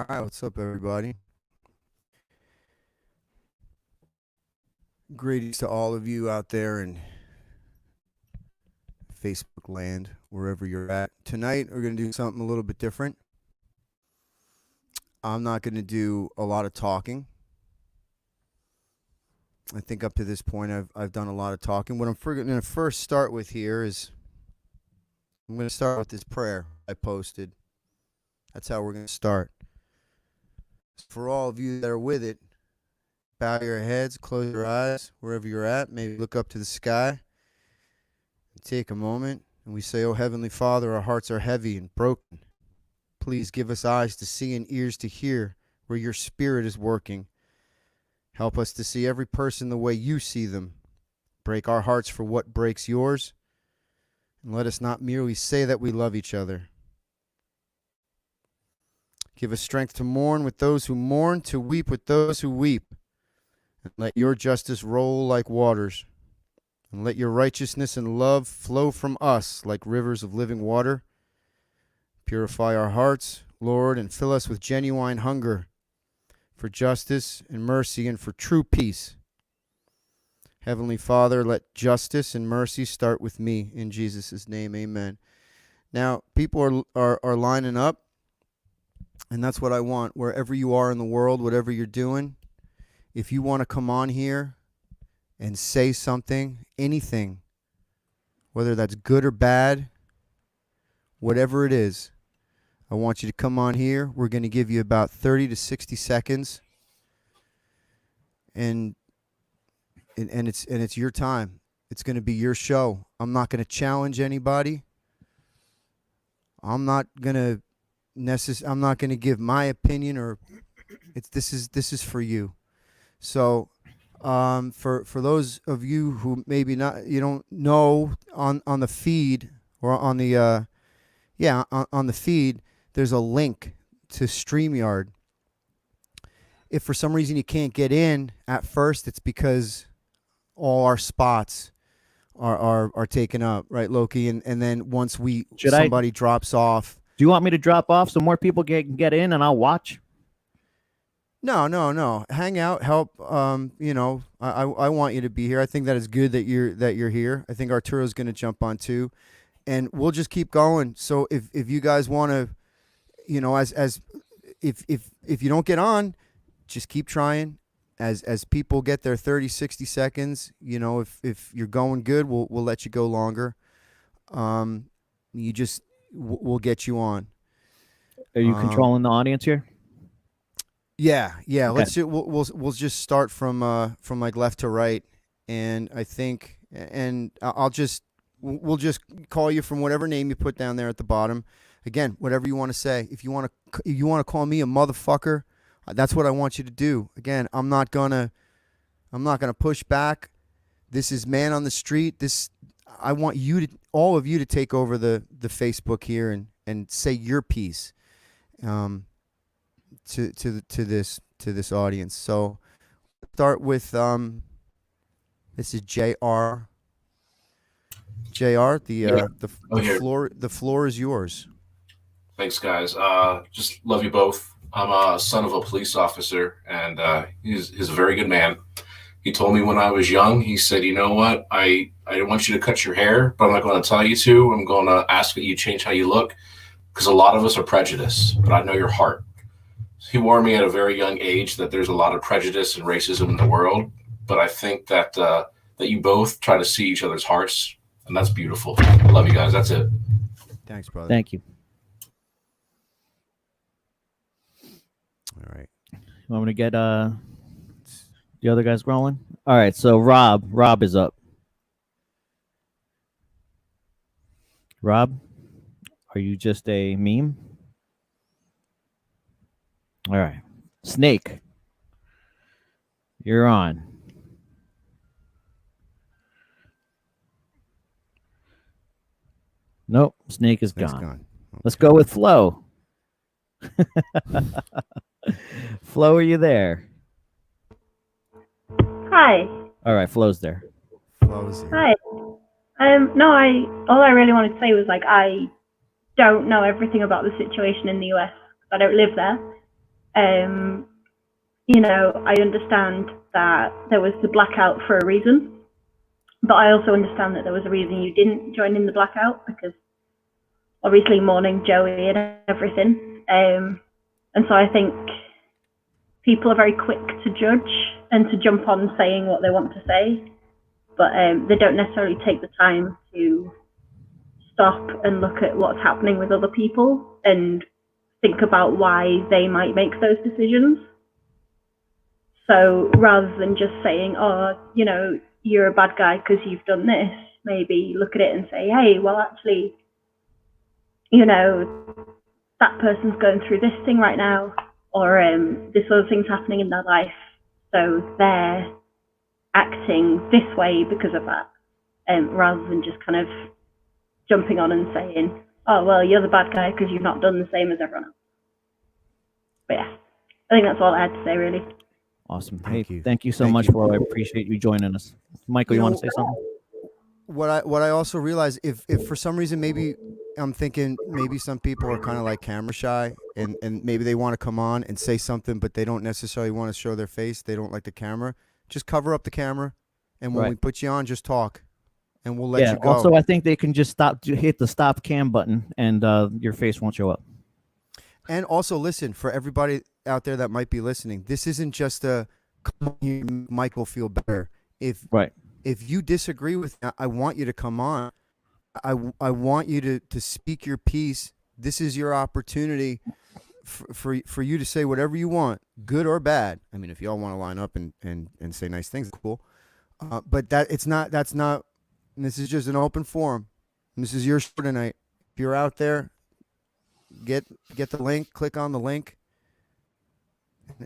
All right, what's up, everybody? Greetings to all of you out there in Facebook land, wherever you're at. Tonight, we're going to do something a little bit different. I'm not going to do a lot of talking. I think up to this point, I've done a lot of talking. What I'm going to first start with here is I'm going to start with this prayer I posted. That's how we're going to start. For all of you that are with it, bow your heads, close your eyes, wherever you're at. Maybe look up to the sky and take a moment. And we say, "Oh, Heavenly Father, our hearts are heavy and broken. Please give us eyes to see and ears to hear where your Spirit is working. Help us to see every person the way you see them. Break our hearts for what breaks yours. And let us not merely say that we love each other. Give us strength to mourn with those who mourn, to weep with those who weep. And let your justice roll like waters. And let your righteousness and love flow from us like rivers of living water. Purify our hearts, Lord, and fill us with genuine hunger for justice and mercy and for true peace. Heavenly Father, let justice and mercy start with me. In Jesus' name, amen." Now, people are lining up, and that's what I want. Wherever you are in the world, whatever you're doing, if you want to come on here and say something, anything, whether that's good or bad, whatever it is, I want you to come on here. We're going to give you about 30 to 60 seconds. And it's your time. It's going to be your show. I'm not going to challenge anybody. I'm not going to give my opinion, or this is for you. So, for those of you who maybe you don't know, on the feed, or on the on the feed, there's a link to StreamYard. If for some reason you can't get in at first, it's because all our spots are taken up, right, Loki? And then once somebody drops off. Do you want me to drop off so more people can get in and I'll watch? No. Hang out, help. I want you to be here. I think that is good that you're here. I think Arturo's going to jump on too, and we'll just keep going. So if you guys want to, if you don't get on, just keep trying. As people get their 30, 60 seconds, if you're going good, we'll let you go longer. We'll get you on. Are you controlling the audience here? Yeah. Okay. We'll just start from like left to right, and I think, and we'll just call you from whatever name you put down there at the bottom. Again, whatever you want to say. If you want to call me a motherfucker, that's what I want you to do. Again, I'm not gonna push back. This is man on the street. I want all of you to take over the Facebook here and say your piece. To this audience. So start with this is JR. The floor is yours. Thanks, guys. Just love you both. I'm a son of a police officer, and he's a very good man. He told me when I was young, he said, "You know what? I don't want you to cut your hair, but I'm not going to tell you to. I'm going to ask that you change how you look, because a lot of us are prejudiced, but I know your heart." He warned me at a very young age that there's a lot of prejudice and racism in the world, but I think that you both try to see each other's hearts, and that's beautiful. I love you guys. That's it. Thanks, brother. Thank you. All right. You want me to get the other guys rolling? All right, so Rob is up. Rob, are you just a meme? All right. Snake, you're on. Nope, Snake is gone. Okay. Let's go with Flo. Flo, are you there? Hi. All right, Flo's there. Flo's here. Hi. All I really wanted to say was, like, I don't know everything about the situation in the US. I don't live there. I understand that there was the blackout for a reason, but I also understand that there was a reason you didn't join in the blackout, because obviously mourning Joey and everything. And so I think people are very quick to judge and to jump on saying what they want to say, but they don't necessarily take the time to stop and look at what's happening with other people and think about why they might make those decisions. So rather than just saying, oh, you're a bad guy because you've done this, maybe look at it and say, hey, well, actually, that person's going through this thing right now, or this other thing's happening in their life, so they're acting this way because of that, rather than just kind of jumping on and saying, oh, well, you're the bad guy because you've not done the same as everyone else. But yeah, I think that's all I had to say, really. Awesome. Thank you. Thank you so Thank much, you. bro. I appreciate you joining us. Michael, you want to say something? What I also realize, if for some reason, maybe I'm thinking maybe some people are kind of like camera shy, and maybe they want to come on and say something, but they don't necessarily want to show their face. They don't like the camera. Just cover up the camera, and when we put you on, just talk, and we'll let you go. Also, I think they can just hit the stop cam button, and your face won't show up. And also, listen, for everybody out there that might be listening, this isn't just a come on here, make Michael feel better. If you disagree with me, I want you to come on. I want you to speak your piece. This is your opportunity for you to say whatever you want, good or bad. I mean, if y'all want to line up and say nice things, cool. But that's not. This is just an open forum. This is your show tonight. If you're out there, get the link, click on the link,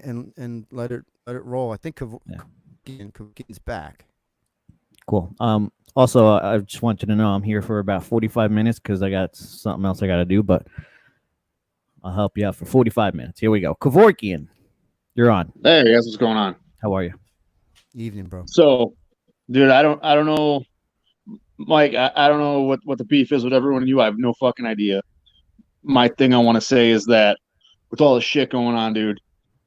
and let it roll. I think Kavukian's back. Cool. Also, I just want you to know I'm here for about 45 minutes because I got something else I got to do, but I'll help you out for 45 minutes. Here we go. Kevorkian, you're on. Hey guys, what's going on? How are you? Evening, bro. So, dude, I don't know, Mike. I don't know what the beef is with everyone and you. I have no fucking idea. My thing I want to say is that with all the shit going on, dude,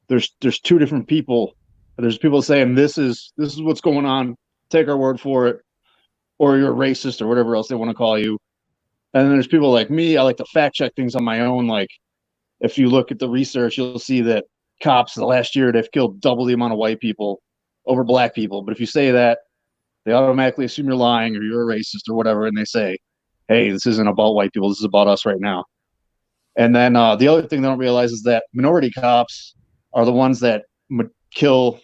there's two different people. There's people saying this is what's going on. Take our word for it, or you're a racist or whatever else they want to call you. And then there's people like me. I like to fact check things on my own. Like, if you look at the research, you'll see that cops the last year, they've killed double the amount of white people over black people. But if you say that, they automatically assume you're lying or you're a racist or whatever, and they say, hey, this isn't about white people. This is about us right now. And then the other thing they don't realize is that minority cops are the ones that kill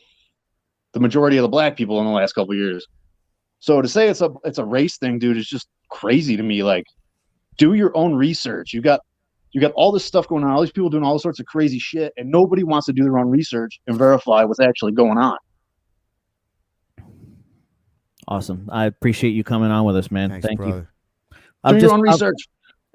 the majority of the black people in the last couple of years. So to say it's a race thing, dude, is just crazy to me. Like, do your own research. You got all this stuff going on, all these people doing all sorts of crazy shit, and nobody wants to do their own research and verify what's actually going on. Awesome. I appreciate you coming on with us, man. Thanks, Thank brother. you. Do your own research.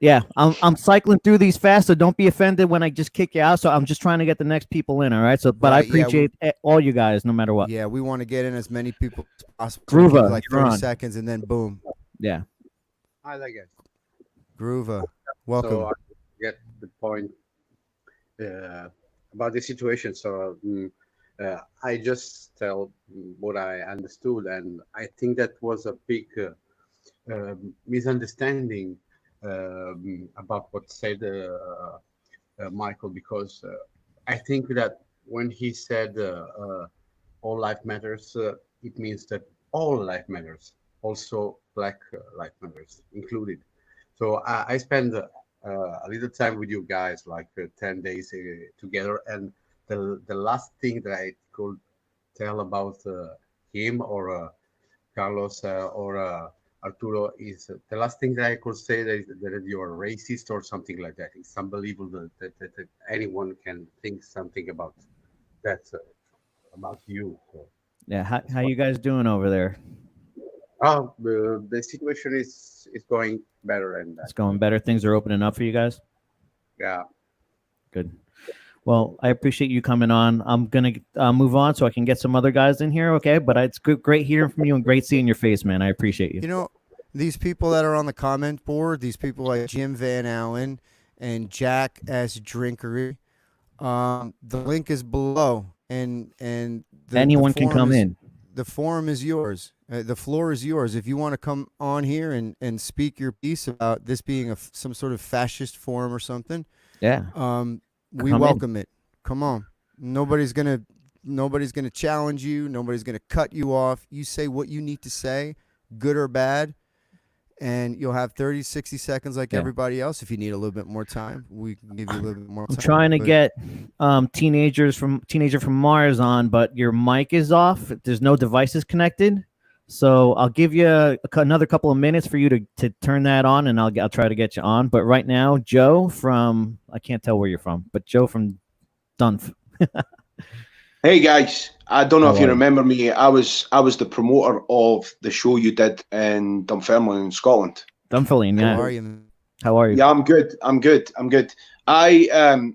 I'm cycling through these fast, so don't be offended when I just kick you out. So I'm just trying to get the next people in, all right? So, but I appreciate all you guys, no matter what. Yeah, we want to get in as many people as possible. Groova, like 30 seconds, and then boom. Yeah. Hi there, guys. Groova, welcome. So I get the point about the situation. So I just tell what I understood, and I think that was a big misunderstanding about what said Michael, because I think that when he said all life matters, it means that all life matters, also Black life matters included. So I spent a little time with you guys, like 10 days together, and the last thing that I could tell about him or Carlos or Arturo is the last thing that I could say that you're a racist or something like that. It's unbelievable that anyone can think something about that about you. So, Yeah. How you guys doing over there? oh, the situation is going better, and It's going better. Things are opening up for you guys. yeah. Good. Well, I appreciate you coming on. I'm gonna move on so I can get some other guys in here, okay? But it's great hearing from you and great seeing your face, man. I appreciate you. You know, these people that are on the comment board, these people like Jim Van Allen and Jack S. Drinkery, The link is below, and Anyone can come in. The forum is yours. The floor is yours. If you want to come on here and speak your piece about this being some sort of fascist forum or something, Yeah. We welcome it. Come on. Nobody's gonna challenge you. Nobody's gonna cut you off. You say what you need to say, good or bad, and you'll have 30, 60 seconds like everybody else. If you need a little bit more time, we can give you a little bit more time. I'm trying to get Teenager from Mars on, but your mic is off. There's no devices connected. So I'll give you another couple of minutes for you to turn that on, and I'll try to get you on. But right now, Joe from, I can't tell where you're from, but Joe from Dunf. Hey guys, I don't know How if you are you? remember me. I was the promoter of the show you did in Dunfermline in Scotland. Dunfermline, yeah. How are you? How are you? Yeah, I'm good. I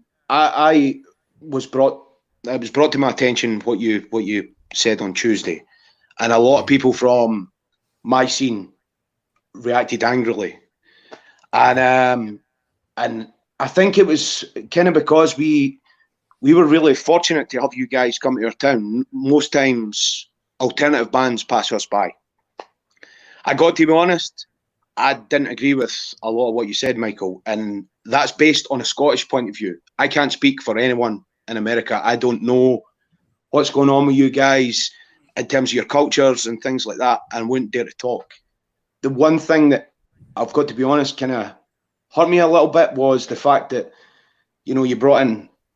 was brought to my attention what you said on Tuesday, and a lot of people from my scene reacted angrily, and I think it was kind of because we were really fortunate to have you guys come to our town. Most times, alternative bands pass us by. I got to be honest, I didn't agree with a lot of what you said, Michael, and that's based on a Scottish point of view. I can't speak for anyone in America. I don't know what's going on with you guys in terms of your cultures and things like that, and wouldn't dare to talk. The one thing that I've got to be honest kind of hurt me a little bit was the fact that, you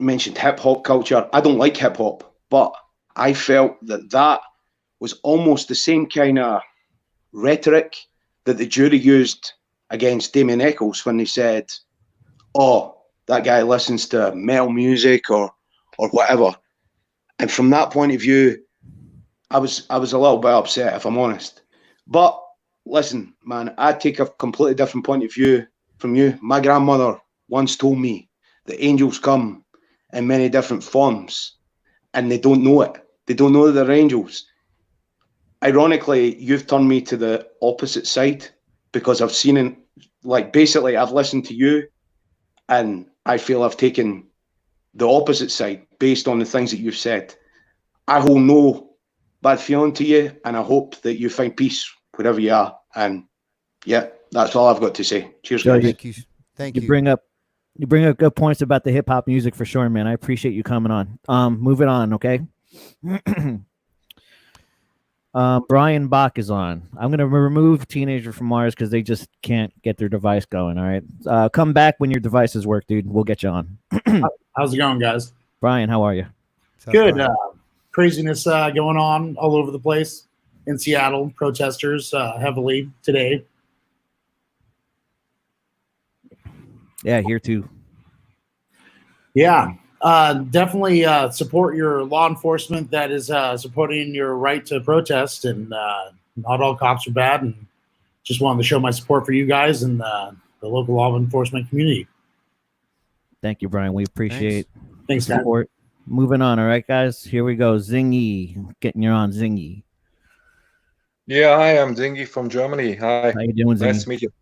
mentioned hip-hop culture. I don't like hip-hop, but I felt that was almost the same kind of rhetoric that the jury used against Damien Eccles when they said, oh, that guy listens to metal music or whatever. And from that point of view, I was a little bit upset, if I'm honest. But listen, man, I take a completely different point of view from you. My grandmother once told me that angels come in many different forms, and they don't know it. They don't know that they're angels. Ironically, you've turned me to the opposite side because I've seen it. Like, basically, I've listened to you, and I feel I've taken the opposite side based on the things that you've said. I hold no bad feeling to you, and I hope that you find peace wherever you are. And yeah, that's all I've got to say. Cheers, Joe, guys. Thank you. You bring up good points about the hip hop music for sure, man. I appreciate you coming on. Moving on, okay. Brian Bach is on. I'm gonna remove Teenager from Mars because they just can't get their device going. All right, come back when your devices work, dude. We'll get you on. How's it going, guys? Brian, how are you? Good. Craziness going on all over the place in Seattle. Protesters heavily today. Yeah, here too. Yeah, definitely support your law enforcement that is supporting your right to protest, and not all cops are bad, and just wanted to show my support for you guys and the local law enforcement community. Thank you, Brian. We appreciate Thanks, the support. Moving on, all right, guys. Here we go. Zingy, getting you on, Zingy. Yeah, hi, I'm Zingy from Germany. Hi. How you doing, Zingy? Nice to meet you.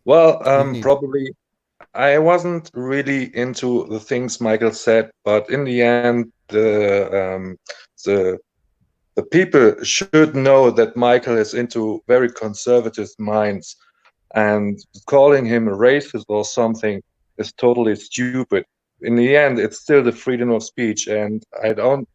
Well, probably I wasn't really into the things Michael said, but in the end, the people should know that Michael is into very conservative minds, and calling him a racist or something is totally stupid. In the end, it's still the freedom of speech, and I don't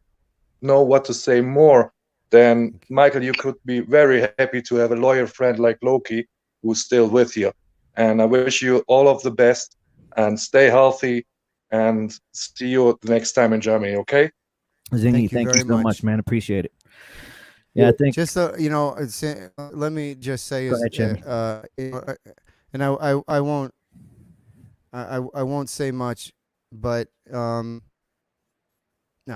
know what to say more than, Michael, you could be very happy to have a lawyer friend like Loki who's still with you. And I wish you all of the best, and stay healthy, and see you the next time in Germany, okay? Zingy, thank you so much, man. Appreciate it. Yeah, I think just let me just say Go ahead, and I won't say much, but no,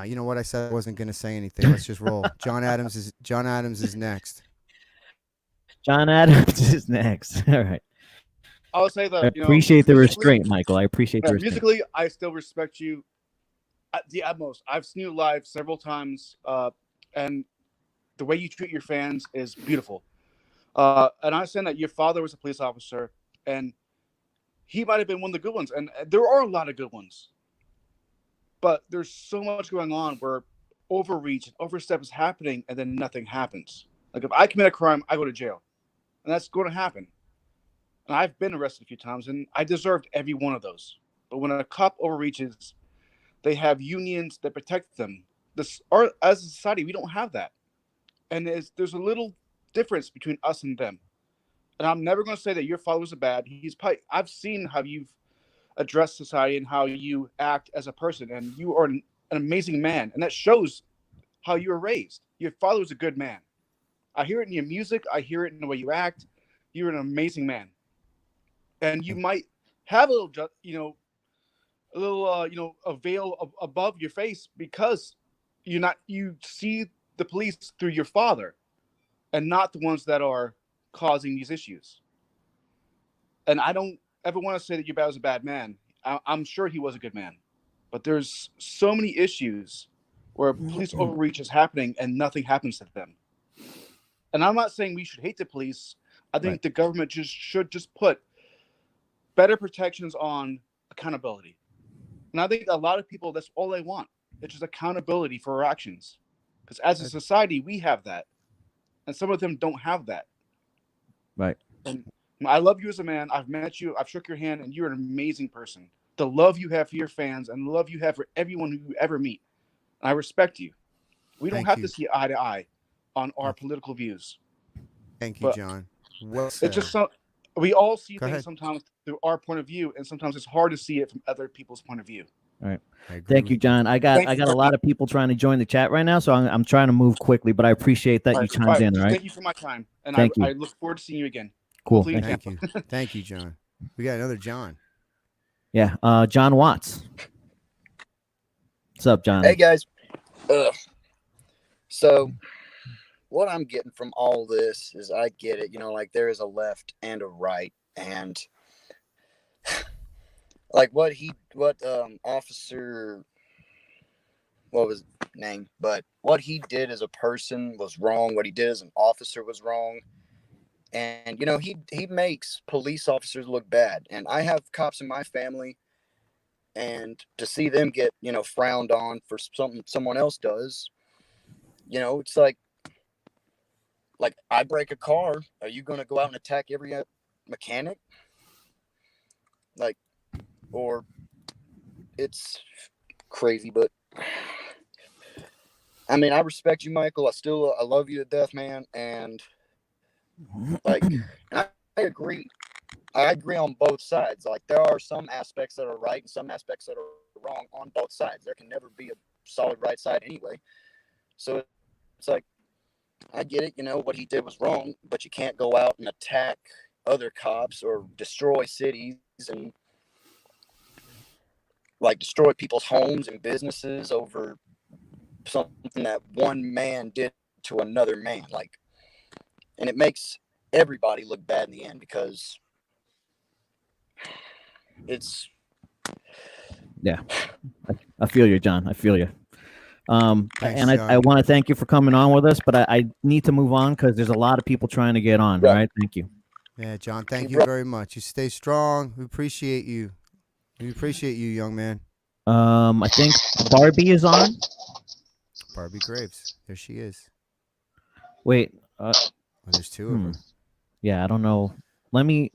you know what, I said I wasn't going to say anything. Let's just roll. John Adams is next. John Adams is next. All right. I'll say that. I appreciate the restraint, Michael. I appreciate the restraint. Musically, I still respect you at the utmost. I've seen you live several times, and the way you treat your fans is beautiful. And I understand that your father was a police officer, and he might have been one of the good ones. And there are a lot of good ones. But there's so much going on where overreach and overstep is happening, and then nothing happens. Like if I commit a crime, I go to jail, and that's going to happen. And I've been arrested a few times, and I deserved every one of those. But when a cop overreaches, they have unions that protect them. As a society, we don't have that, and there's a little difference between us and them. And I'm never going to say that your father was bad. I've seen how you've addressed society and how you act as a person, and you are an amazing man, and that shows how you were raised. Your father was a good man. I hear it in your music. I hear it in the way you act. You're an amazing man, and you might have a little, a veil above your face because you see the police through your father, and not the ones that are causing these issues. And I don't ever want to say that your dad was a bad man. I'm sure he was a good man, but there's so many issues where police overreach is happening and nothing happens to them. And I'm not saying we should hate the police. I think the government should put better protections on accountability. And I think a lot of people, that's all they want. It's just accountability for our actions. Because as a society, we have that. And some of them don't have that. Right. And I love you as a man. I've met you. I've shook your hand, and you're an amazing person. The love you have for your fans and the love you have for everyone who you ever meet. And I respect you. We don't have to see eye to eye on our political views. Thank you, John. Well said. It's just we all see things sometimes through our point of view, and sometimes it's hard to see it from other people's point of view. All right. Thank you, John. I got a lot of people trying to join the chat right now, so I'm trying to move quickly, but I appreciate that you chimed in. All right. Thank you for my time, and Thank you. I look forward to seeing you again. Cool. Thank you. Thank you, John. We got another John. Yeah. John Watts. What's up, John? Hey guys. So what I'm getting from all this is I get it, like there is a left and a right, and like what officer, what was his name, but what he did as a person was wrong. What he did as an officer was wrong. And, he makes police officers look bad. And I have cops in my family, and to see them get, frowned on for something someone else does, it's like I break a car. Are you going to go out and attack every mechanic? Or it's crazy, but I mean, I respect you, Michael. I love you to death, man. And I agree. I agree on both sides. Like there are some aspects that are right and some aspects that are wrong on both sides. There can never be a solid right side anyway. So it's like, I get it, what he did was wrong, but you can't go out and attack other cops or destroy cities and destroy people's homes and businesses over something that one man did to another man. And it makes everybody look bad in the end because it's. Yeah, I feel you, John. I feel you. Thanks, and I want to thank you for coming on with us, but I need to move on because there's a lot of people trying to get on. Right. All right. Thank you. Yeah, John, thank you very much. You stay strong. We appreciate you. We appreciate you, young man. I think Barbie is on. Barbie Graves. There she is. Wait. There's two of them. Yeah, I don't know. Let me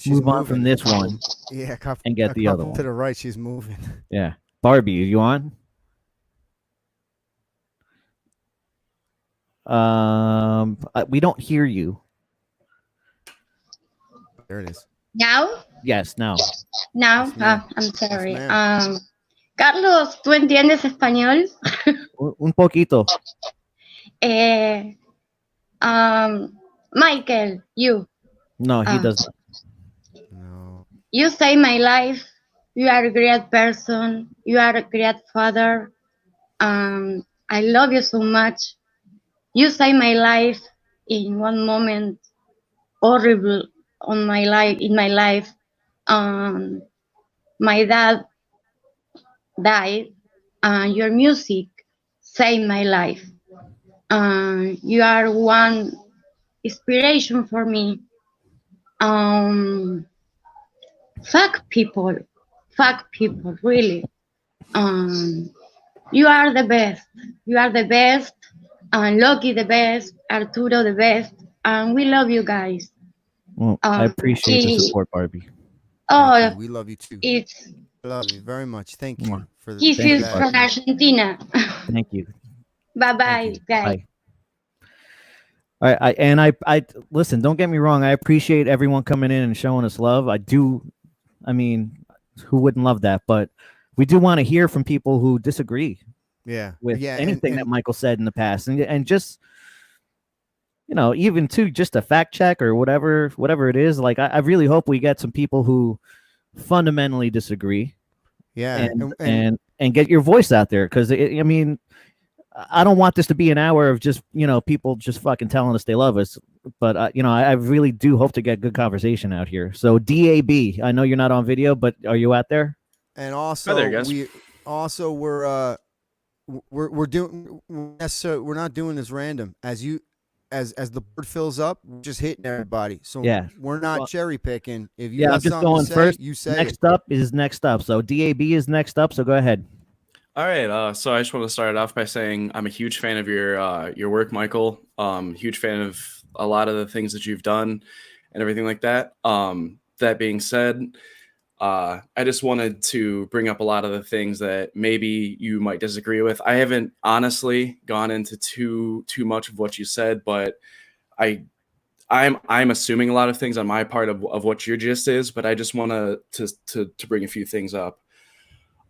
move on from this one. Yeah, and get the other one. To the right, she's moving. Yeah. Barbie, are you on? We don't hear you. There it is. Now? Yes, now. Now? Yes, I'm sorry. Yes, Carlos, ¿tú entiendes español? Un poquito. Michael, you. No, he doesn't. No. You saved my life. You are a great person. You are a great father. I love you so much. You saved my life in one moment horrible in my life. My dad died. Your music saved my life. You are one inspiration for me. Fuck people, really. You are the best. You are the best. And Loki the best. Arturo the best. And we love you guys. Well, I appreciate the support, Barbie. Oh, We love you too. It's Love you very much. Thank you for kisses that. from Argentina. Thank you. Bye bye, guys. Bye. All right, I listen. Don't get me wrong. I appreciate everyone coming in and showing us love. I do. I mean, who wouldn't love that? But we do want to hear from people who disagree. Yeah. With Yeah, anything and that Michael said in the past, and just even to just a fact check or whatever it is. Like I really hope we get some people who fundamentally disagree. Yeah, and get your voice out there, because I mean, I don't want this to be an hour of just people just fucking telling us they love us, but I really do hope to get good conversation out here. So DAB, I know you're not on video, but are you out there? And also we're doing we're not doing this random. As the board fills up, we're just hitting everybody. So yeah, we're not cherry picking. If you got I'm just something going to say, first. you say next up is next up. So DAB is next up. So go ahead. All right. So I just want to start off by saying I'm a huge fan of your work, Michael. Huge fan of a lot of the things that you've done and everything like that. That being said, I just wanted to bring up a lot of the things that maybe you might disagree with. I haven't honestly gone into too much of what you said, but I'm assuming a lot of things on my part of what your gist is, but I just want to bring a few things up.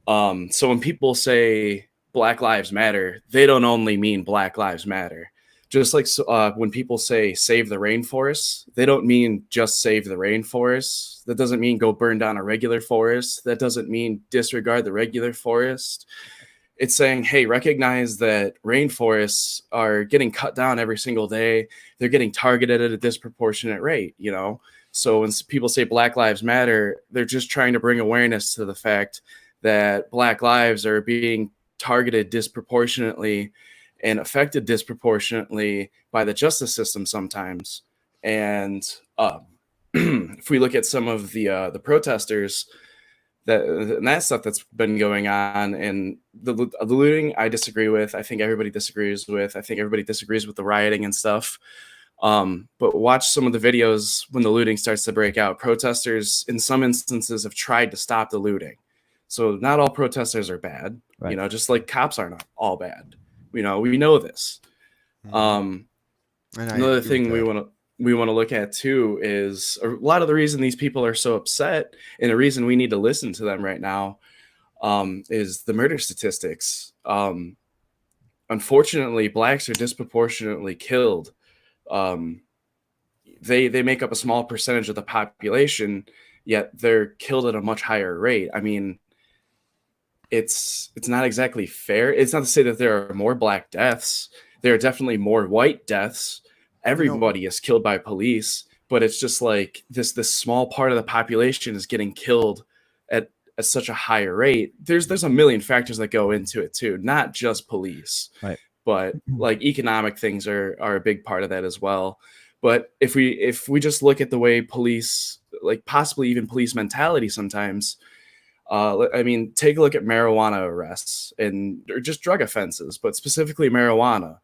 So when people say Black Lives Matter, they don't only mean Black Lives Matter. Just like when people say save the rainforest, they don't mean just save the rainforest. That doesn't mean go burn down a regular forest. That doesn't mean disregard the regular forest. It's saying, hey, recognize that rainforests are getting cut down every single day. They're getting targeted at a disproportionate rate, So when people say Black Lives Matter, they're just trying to bring awareness to the fact that Black lives are being targeted disproportionately and affected disproportionately by the justice system sometimes. And if we look at some of the protesters, that stuff that's been going on, and the looting, I disagree with. I think everybody disagrees with. I think everybody disagrees with the rioting and stuff. But watch some of the videos when the looting starts to break out. Protesters, in some instances, have tried to stop the looting. So not all protesters are bad, right. Just like cops are not all bad. We know this. Another thing we want to look at too is a lot of the reason these people are so upset, and the reason we need to listen to them right now, is the murder statistics. Unfortunately, blacks are disproportionately killed. They make up a small percentage of the population, yet they're killed at a much higher rate. I mean, it's not exactly fair. It's not to say that there are more black deaths. There are definitely more white deaths. Everybody is killed by police, but it's just like this small part of the population is getting killed at such a higher rate. There's a million factors that go into it too, not just police, right? But like economic things are a big part of that as well. But if we just look at the way police, like possibly even police mentality sometimes, I mean, take a look at marijuana arrests or just drug offenses, but specifically marijuana.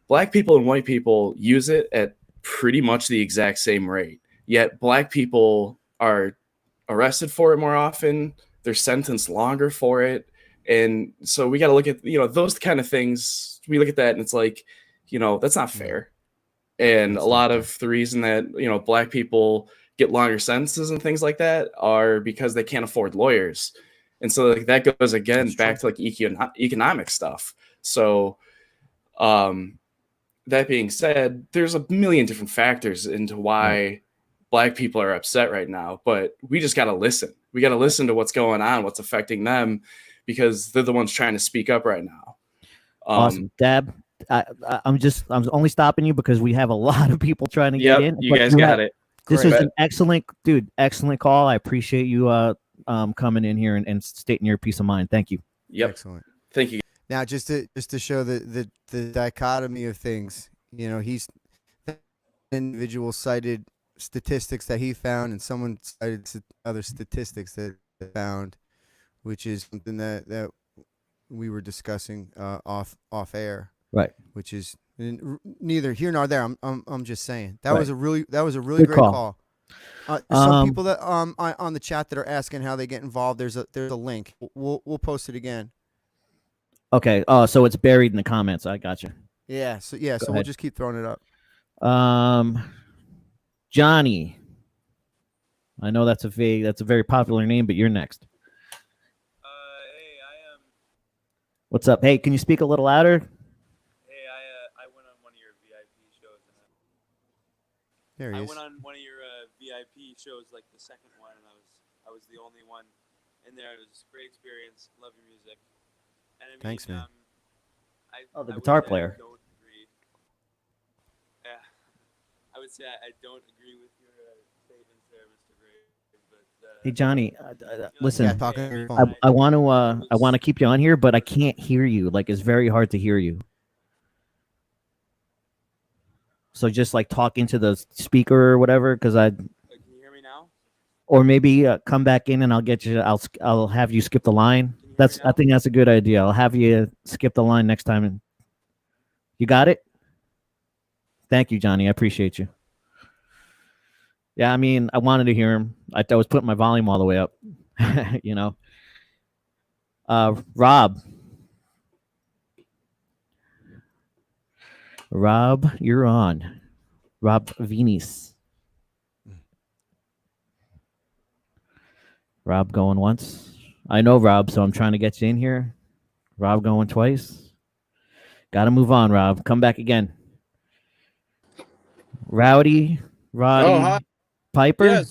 Black people and white people use it at pretty much the exact same rate. Yet black people are arrested for it more often. They're sentenced longer for it. And so we got to look at, those kind of things. We look at that and it's like, that's not fair. And a lot of the reason that, black people get longer sentences and things like that are because they can't afford lawyers. And so like, that goes again back to like economic stuff. So that being said, there's a million different factors into why black people are upset right now, but we just got to listen. We got to listen to what's going on, what's affecting them, because they're the ones trying to speak up right now. Awesome. Dab, I'm only stopping you because we have a lot of people trying to get in. You guys got it. This is an excellent call. I appreciate you coming in here and stating your peace of mind. Thank you. Yep. Excellent. Thank you. Now, just to show the dichotomy of things, he's the individual cited statistics that he found, and someone cited other statistics that they found, which is something that we were discussing off air, Right. which is neither here nor there. I'm just saying that Right. was a really Good great call. There's some people that on the chat that are asking how they get involved. There's a link. We'll post it again. Okay. Oh, so it's buried in the comments. I got you. Yeah. So we'll ahead. just keep throwing it up. Johnny. I know that's a very popular name, but you're next. Hey, I am. What's up? Hey, can you speak a little louder? Hey, I went on one of your VIP shows. There he is. I went on one of your VIP shows, like the second one, and I was the only one in there. It was a great experience. Love your music. And I mean, Thanks, man. The I would guitar say player. I don't agree. Yeah, I would say I don't agree with your statements there, Mr. Gray. But Hey, Johnny, listen. Yeah, talking to your phone. I want to keep you on here, but I can't hear you. Like, it's very hard to hear you. So just like talk into the speaker or whatever, because can you hear me now? or maybe come back in and I'll get you. I'll have you skip the line. I think that's a good idea. I'll have you skip the line next time. You got it? Thank you, Johnny. I appreciate you. Yeah, I mean, I wanted to hear him. I was putting my volume all the way up. You know. Rob, you're on. Rob Venus. Rob going once. I know Rob, so I'm trying to get you in here. Rob going twice. Got to move on, Rob. Come back again. Roddy, hi. Piper.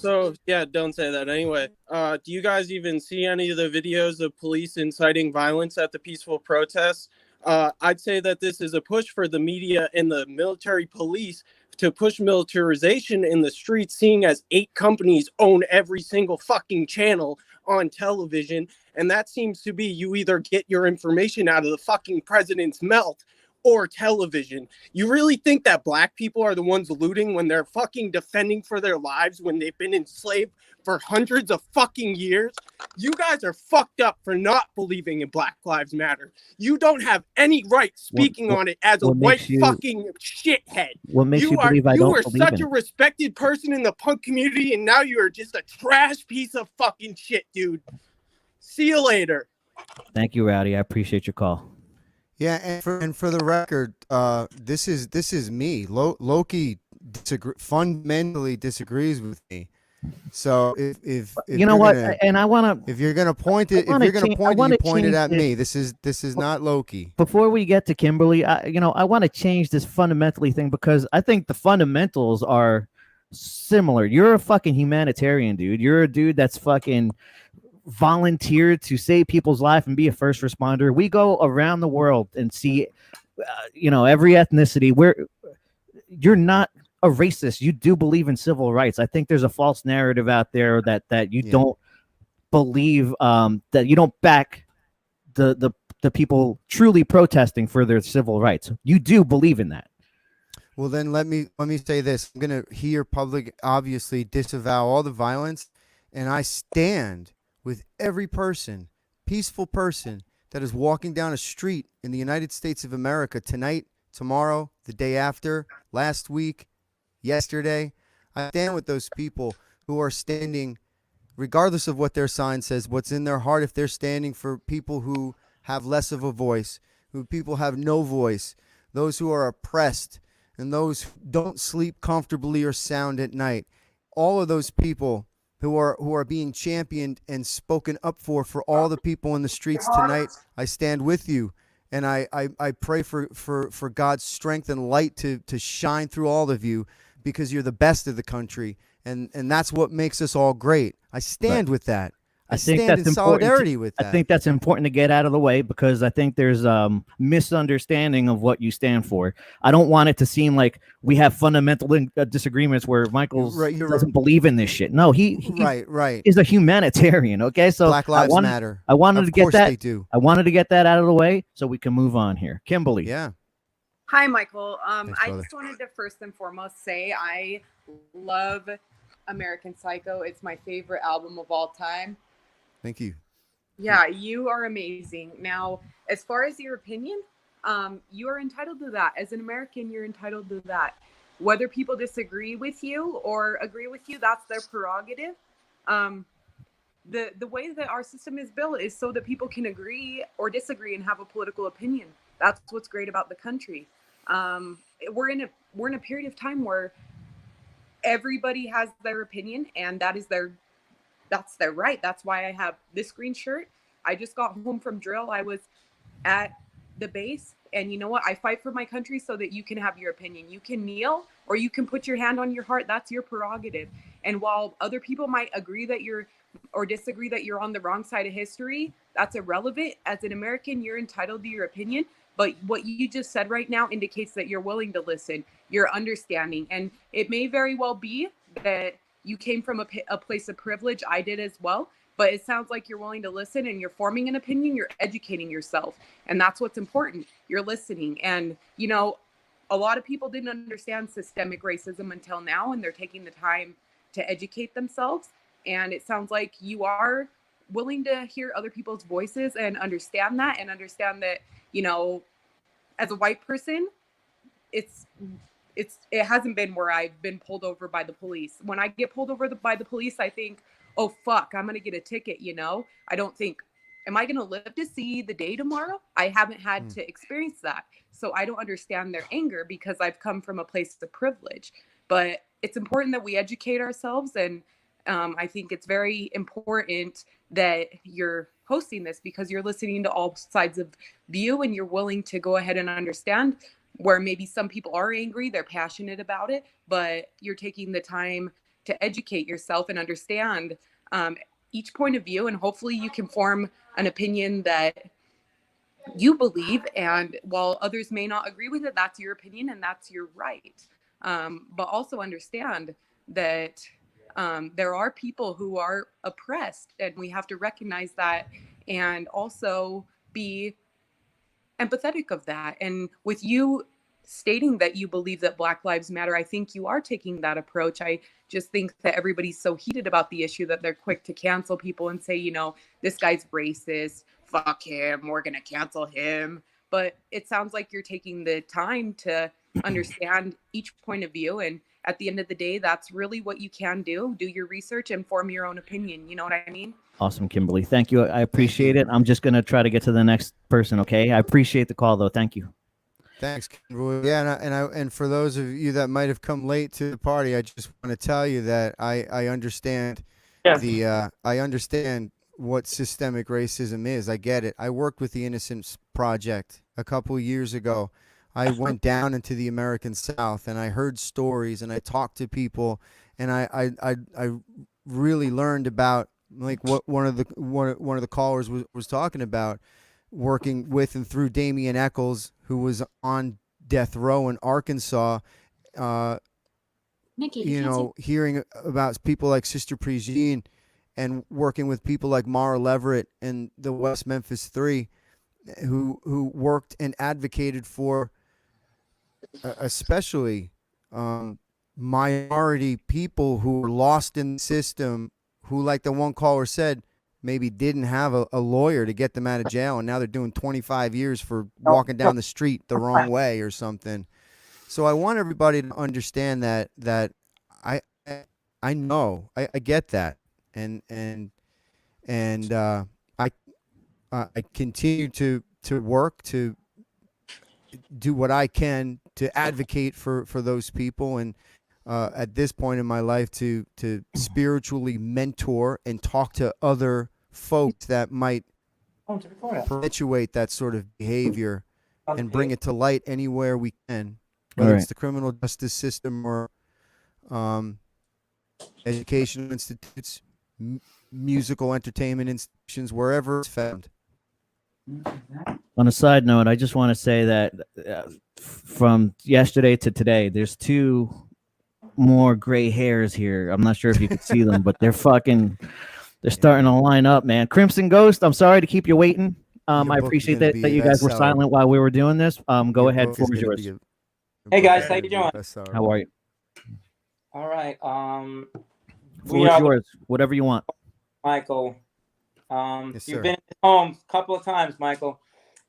Yeah, don't say that. Anyway, do you guys even see any of the videos of police inciting violence at the peaceful protests? I'd say that this is a push for the media and the military police to push militarization in the streets, seeing as 8 companies own every single fucking channel on television. And that seems to be, you either get your information out of the fucking president's mouth or television. You really think that black people are the ones looting when they're fucking defending for their lives when they've been enslaved for hundreds of fucking years? You guys are fucked up for not believing in Black Lives Matter. You don't have any right speaking on it as a white fucking shithead. What makes you believe I don't You are believe such in a it? respected person in the punk community, and now you are just a trash piece of fucking shit, dude. See you later. Thank you, Rowdy. I appreciate your call. Yeah, and for the record, this is me. Loki fundamentally disagrees with me. So if you know what, and I want to, if you're gonna point it, you point it at me. This is not Loki. Before we get to Kimberly, I want to change this fundamentally thing because I think the fundamentals are similar. You're a fucking humanitarian, dude. You're a dude that's fucking volunteered to save people's life and be a first responder. We go around the world and see, every ethnicity. Where you're not a racist, you do believe in civil rights. I think there's a false narrative out there that you don't believe, that you don't back the people truly protesting for their civil rights. You do believe in that. Well, then let me say this. I'm gonna here obviously disavow all the violence, and I stand with every person, peaceful person that is walking down a street in the United States of America tonight, tomorrow, the day after, last week, yesterday. I stand with those people who are standing, regardless of what their sign says, what's in their heart, if they're standing for people who have less of a voice, who people have no voice, those who are oppressed, and those who don't sleep comfortably or sound at night. All of those people who are being championed and spoken up for all the people in the streets tonight. I stand with you, and I pray for God's strength and light to shine through all of you, because you're the best of the country, and that's what makes us all great. I stand with that. I think stand that's in solidarity with that. I think that's important to get out of the way because I think there's misunderstanding of what you stand for. I don't want it to seem like we have fundamental disagreements where Michael doesn't believe in this shit. No, he is a humanitarian. Okay, so Black Lives Matter. I wanted Of to get course that. they do. I wanted to get that out of the way so we can move on here. Kimberly. Yeah. Hi, Michael. Thanks, I brother. just wanted to first and foremost say I love American Psycho. It's my favorite album of all time. Thank you. Yeah, you are amazing. Now, as far as your opinion, you are entitled to that. As an American, you're entitled to that. Whether people disagree with you or agree with you, that's their prerogative. Um, the way that our system is built is so that people can agree or disagree and have a political opinion. That's what's great about the country. We're in a period of time where everybody has their opinion, and that's their right. That's why I have this green shirt. I just got home from drill. I was at the base, and you know what? I fight for my country so that you can have your opinion. You can kneel or you can put your hand on your heart. That's your prerogative. And while other people might agree that you're or disagree that you're on the wrong side of history, that's irrelevant. As an American, you're entitled to your opinion. But what you just said right now indicates that you're willing to listen, you're understanding. And it may very well be that you came from a place of privilege. I did as well. But it sounds like you're willing to listen and you're forming an opinion. You're educating yourself. And that's what's important. You're listening. And, you know, a lot of people didn't understand systemic racism until now, and they're taking the time to educate themselves. And it sounds like you are willing to hear other people's voices and understand that, you know, as a white person, it hasn't been where I've been pulled over by the police. When I get pulled over by the police, I think, oh, fuck, I'm going to get a ticket, you know? I don't think, am I going to live to see the day tomorrow? I haven't had to experience that. So I don't understand their anger because I've come from a place of privilege. But it's important that we educate ourselves. And I think it's very important that you're hosting this because you're listening to all sides of view and you're willing to go ahead and understand where maybe some people are angry, they're passionate about it, but you're taking the time to educate yourself and understand each point of view, and hopefully you can form an opinion that you believe. And while others may not agree with it, that's your opinion and that's your right. But also understand that there are people who are oppressed, and we have to recognize that and also be empathetic of that. And with you stating that you believe that Black Lives Matter, I think you are taking that approach. I just think that everybody's so heated about the issue that they're quick to cancel people and say, you know, this guy's racist, fuck him, we're going to cancel him. But it sounds like you're taking the time to understand each point of view. And at the end of the day, that's really what you can do. Do your research and form your own opinion. You know what I mean? Awesome, Kimberly. Thank you. I appreciate it. I'm just going to try to get to the next person, okay? I appreciate the call, though. Thank you. Thanks, Kimberly. Yeah, and for those of you that might have come late to the party, I just want to tell you that I understand I understand what systemic racism is. I get it. I worked with the Innocence Project a couple years ago. I went down into the American South and I heard stories and I talked to people, and I really learned about like what one of the callers was talking about, working with and through Damian Eccles, who was on death row in Arkansas. Hearing about people like Sister Prejean and working with people like Mara Leverett and the West Memphis Three, who worked and advocated for especially minority people who were lost in the system, who, like the one caller said, maybe didn't have a lawyer to get them out of jail, and now they're doing 25 years for walking down the street the wrong way or something. So I want everybody to understand that I know I get that, and I continue to work to do what I can to advocate for those people, and at this point in my life to spiritually mentor and talk to other folks that might perpetuate that sort of behavior and bring it to light anywhere we can, whether it's the criminal justice system or educational institutes, musical entertainment institutions, wherever it's found. On a side note, I just want to say that from yesterday to today, there's two more gray hairs here. I'm not sure if you can see them, but they're starting to line up, man. Crimson Ghost, I'm sorry to keep you waiting. I appreciate that you guys were silent while we were doing this. Go ahead, floor is yours. Hey guys, how you doing? How are you? All right. Floor is yours. Whatever you want. Michael, Yes, You've sir. been at home a couple of times, Michael.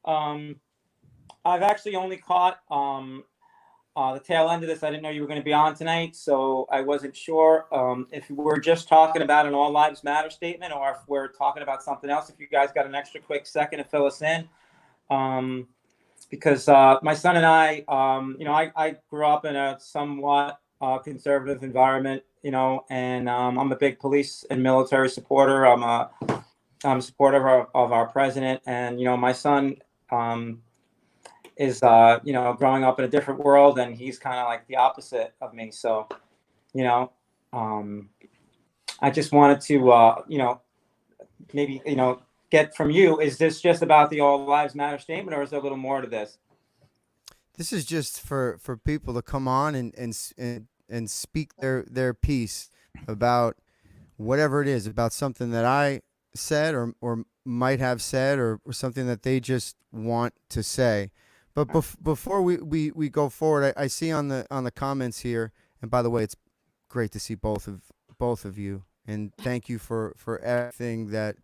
I've actually only caught the tail end of this. I didn't know you were going to be on tonight, so I wasn't sure if we're just talking about an All Lives Matter statement or if we're talking about something else. If you guys got an extra quick second to fill us in. Because my son and I, I grew up in a somewhat conservative environment, and I'm a big police and military supporter. I'm a supporter of our president, and my son is growing up in a different world, and he's kind of like the opposite of me. So, I just wanted to maybe get from you, is this just about the All Lives Matter statement, or is there a little more to this? This is just for people to come on and speak their piece about whatever it is, about something that I said or might have said, or something that they just want to say. But before we go forward, I see on the comments here, and by the way, it's great to see both of you, and thank you for everything that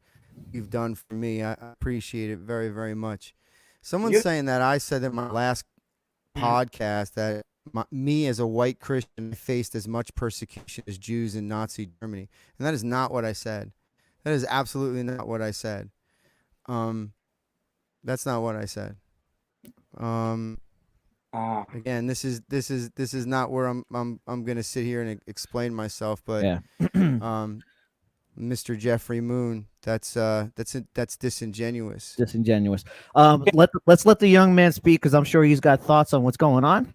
you've done for me. I appreciate it very, very much. Someone's saying that I said in my last podcast that me as a white Christian faced as much persecution as Jews in Nazi Germany, and that is not what I said. That is absolutely not what I said. That's not what I said. Again, this is not where I'm gonna sit here and explain myself, but yeah. Mr. Jeffrey Moon, that's disingenuous. Disingenuous. Let's let the young man speak, because I'm sure he's got thoughts on what's going on.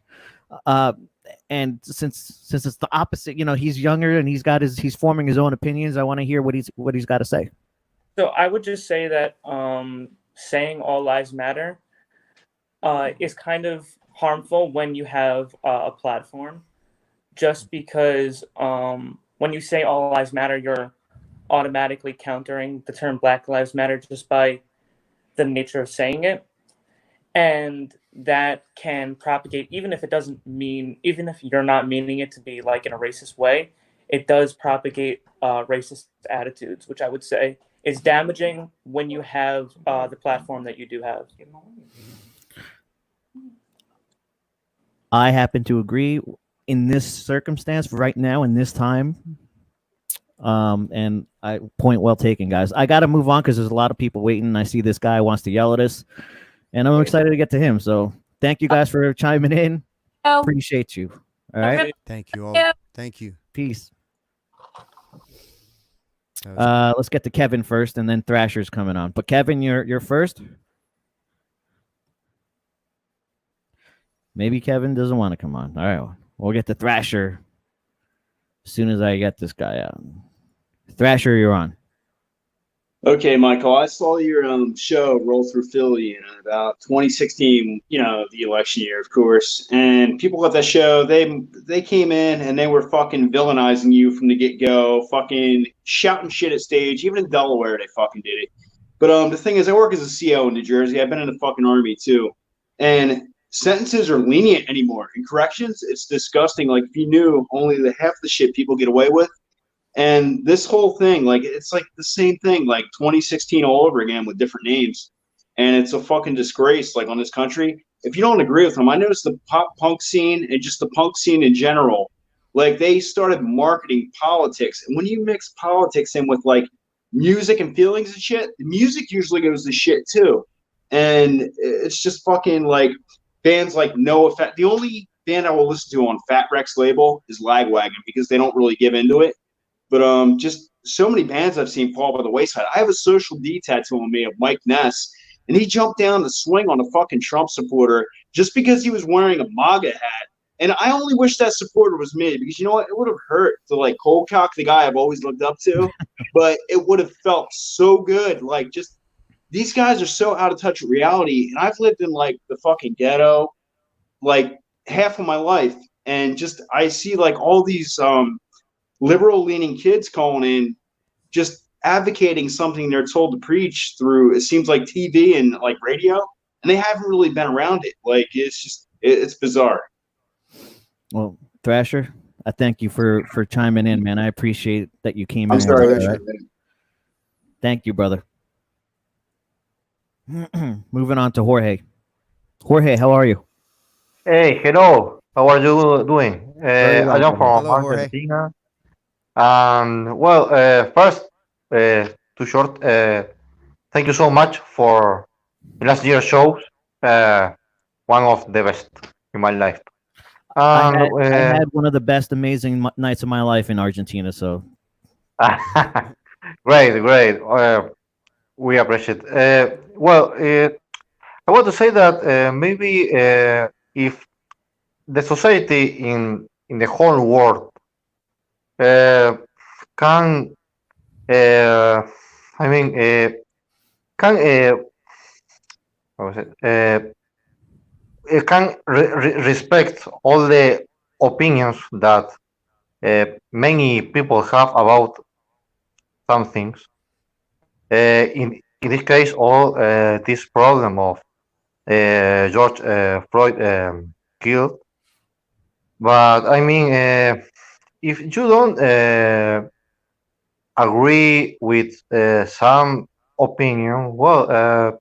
And since it's the opposite, he's younger and he's forming his own opinions. I want to hear what he's got to say. So I would just say that saying all lives matter is kind of harmful when you have a platform, just because when you say all lives matter, you're automatically countering the term Black Lives Matter just by the nature of saying it. And that can propagate, even if you're not meaning it to be like in a racist way, it does propagate racist attitudes, which I would say is damaging when you have the platform that you do have. I happen to agree in this circumstance right now, in this time. And point well taken, guys. I got to move on because there's a lot of people waiting. I see this guy wants to yell at us, and I'm excited to get to him. So thank you guys for chiming in. Appreciate you. All right. Thank you all. Thank you. Peace. Let's get to Kevin first, and then Thrasher's coming on. But Kevin, you're first. Maybe Kevin doesn't want to come on. All right, we'll get to Thrasher as soon as I get this guy out. Thrasher, you're on. Okay, Michael, I saw your show roll through Philly in about 2016, the election year, of course. And people at that show, they came in and they were fucking villainizing you from the get-go, fucking shouting shit at stage. Even in Delaware, they fucking did it. But the thing is, I work as a CO in New Jersey. I've been in the fucking Army, too. And sentences are lenient anymore. In corrections, it's disgusting. Like, if you knew only the half the shit people get away with. And this whole thing, it's like the same thing, like 2016 all over again with different names. And it's a fucking disgrace, on this country. If you don't agree with them, I noticed the pop punk scene and just the punk scene in general, they started marketing politics. And when you mix politics in with, music and feelings and shit, the music usually goes to shit, too. And it's just fucking, bands like No Effect. The only band I will listen to on Fat Wreck's label is Lagwagon, because they don't really give into it. But just so many bands I've seen fall by the wayside. I have a Social D tattoo on me of Mike Ness, and he jumped down to swing on a fucking Trump supporter just because he was wearing a MAGA hat. And I only wish that supporter was me, because you know what? It would have hurt to cold cock the guy I've always looked up to, but it would have felt so good. Just these guys are so out of touch with reality, and I've lived in the fucking ghetto half of my life, and just I see all these liberal-leaning kids calling in, just advocating something they're told to preach through, it seems like TV and radio, and they haven't really been around it. It's bizarre. Well, Thrasher, I thank you for chiming in, man. I appreciate that you came I'm in. sorry. Thank you, brother. Moving on to Jorge. Jorge, how are you? Hey, hello. How are you doing? Very I well, am brother. from Hello, Jorge. Argentina. And well, first, too short. Thank you so much for last year's shows. One of the best in my life. I And had one of the best amazing nights of my life in Argentina. So great, great. We appreciate. Well, I want to say that maybe if the society in the whole world uh, can I mean can how is it? It can respect all the opinions that many people have about some things. In this case, all this problem of George Floyd killed. But I mean, if you don't agree with some opinion, well,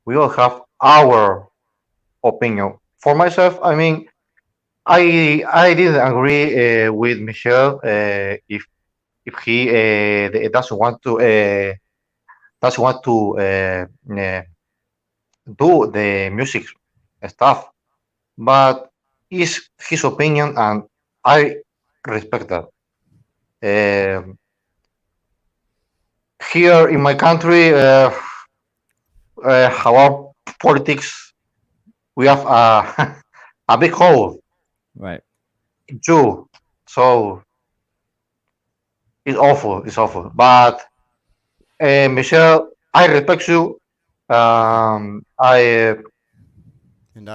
we all have our opinion. For myself, I mean, I didn't agree with Michel if he doesn't want to do the music stuff, but it's his opinion and I respect that. Here in my country, our politics, we have a a big hole right. too. So it's awful. It's awful. But Michelle, I respect you. And I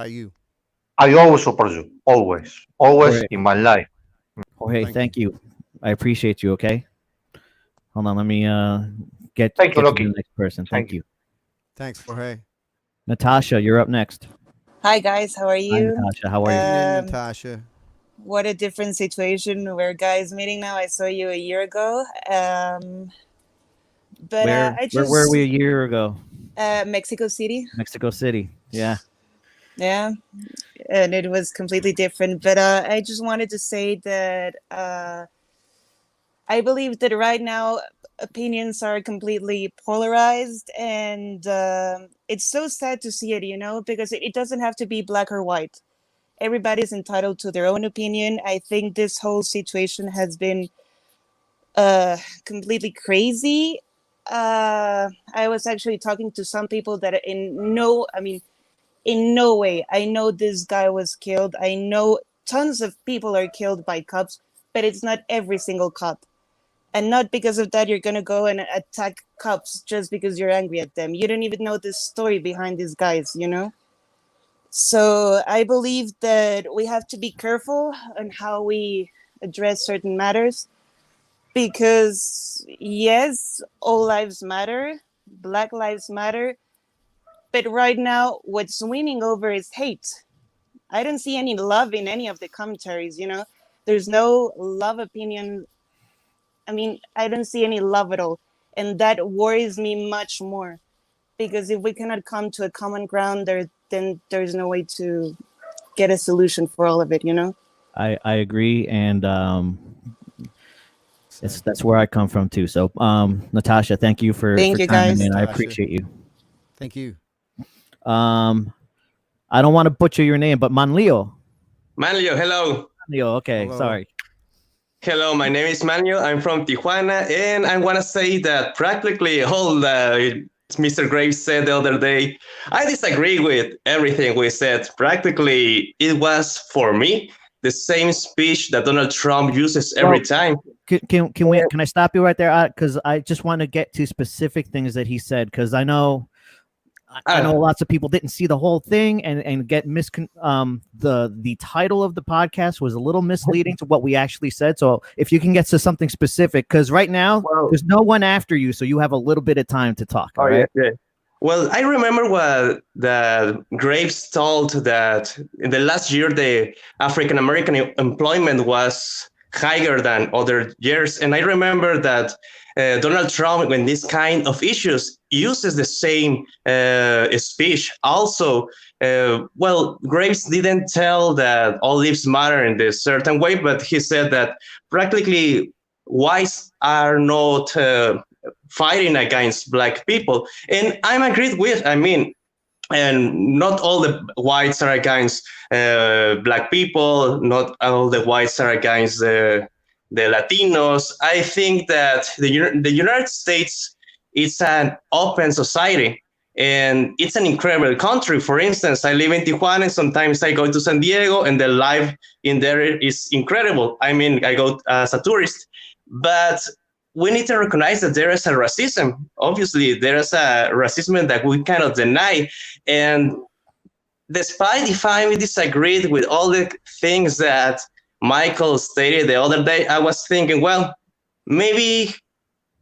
you. I always support you. Always, always Jorge, in my life. Jorge, thank you. I appreciate you. Okay. Hold on. Let me get Thank you, to Loki. the next person. Thank you. Thanks, Jorge. Natasha, you're up next. Hi guys, how are Hi, you? Natasha. How are you? Evening, Natasha. What a different situation where guys meeting now. I saw you a year ago. But I Where were just we a year ago? Mexico City. Mexico City. Yeah. Yeah, and it was completely different. But I just wanted to say that I believe that right now opinions are completely polarized, and it's so sad to see it, you know, because it doesn't have to be black or white. Everybody's entitled to their own opinion. I think this whole situation has been completely crazy. I was actually talking to some people that in no way, I know this guy was killed. I know tons of people are killed by cops, but it's not every single cop. And not because of that, you're going to go and attack cops just because you're angry at them. You don't even know the story behind these guys, you know? So I believe that we have to be careful on how we address certain matters because, yes, all lives matter, Black lives matter, but right now what's winning over is hate. I don't see any love in any of the commentaries, you know? There's no love opinion. I mean, I don't see any love at all. And that worries me much more because if we cannot come to a common ground, then there's no way to get a solution for all of it, you know? I agree, and that's where I come from too. So, Natasha, thank you for Thank you, chiming guys. in. I Natasha. appreciate you. Thank you. I don't want to butcher your name, but Manlio. Manlio, hello. Manlio, okay, Hello. sorry. Hello, my name is Manlio. I'm from Tijuana, and I want to say that practically all Mr. Graves said the other day, I disagree with everything we said. Practically, it was, for me, the same speech that Donald Trump uses every time. Can I stop you right there? Because I just want to get to specific things that he said, because I know lots of people didn't see the whole thing and get the title of the podcast was a little misleading to what we actually said. So if you can get to something specific, because right now there's no one after you, so you have a little bit of time to talk. All right. Yeah. Well, I remember what the Graves told that in the last year the African American employment was higher than other years. And I remember that Donald Trump, when this kind of issues, uses the same speech. Also, well, Graves didn't tell that all lives matter in this certain way, but he said that practically whites are not fighting against black people. And I'm agreed with, I mean, and not all the whites are against black people, not all the whites are against the Latinos. I think that the United States is an open society, and it's an incredible country. For instance, I live in Tijuana, and sometimes I go to San Diego, and the life in there is incredible. I mean, I go as a tourist, but we need to recognize that there is a racism. Obviously, there is a racism that we cannot deny. And despite if I disagreed with all the things that Michael stated the other day, I was thinking, well, maybe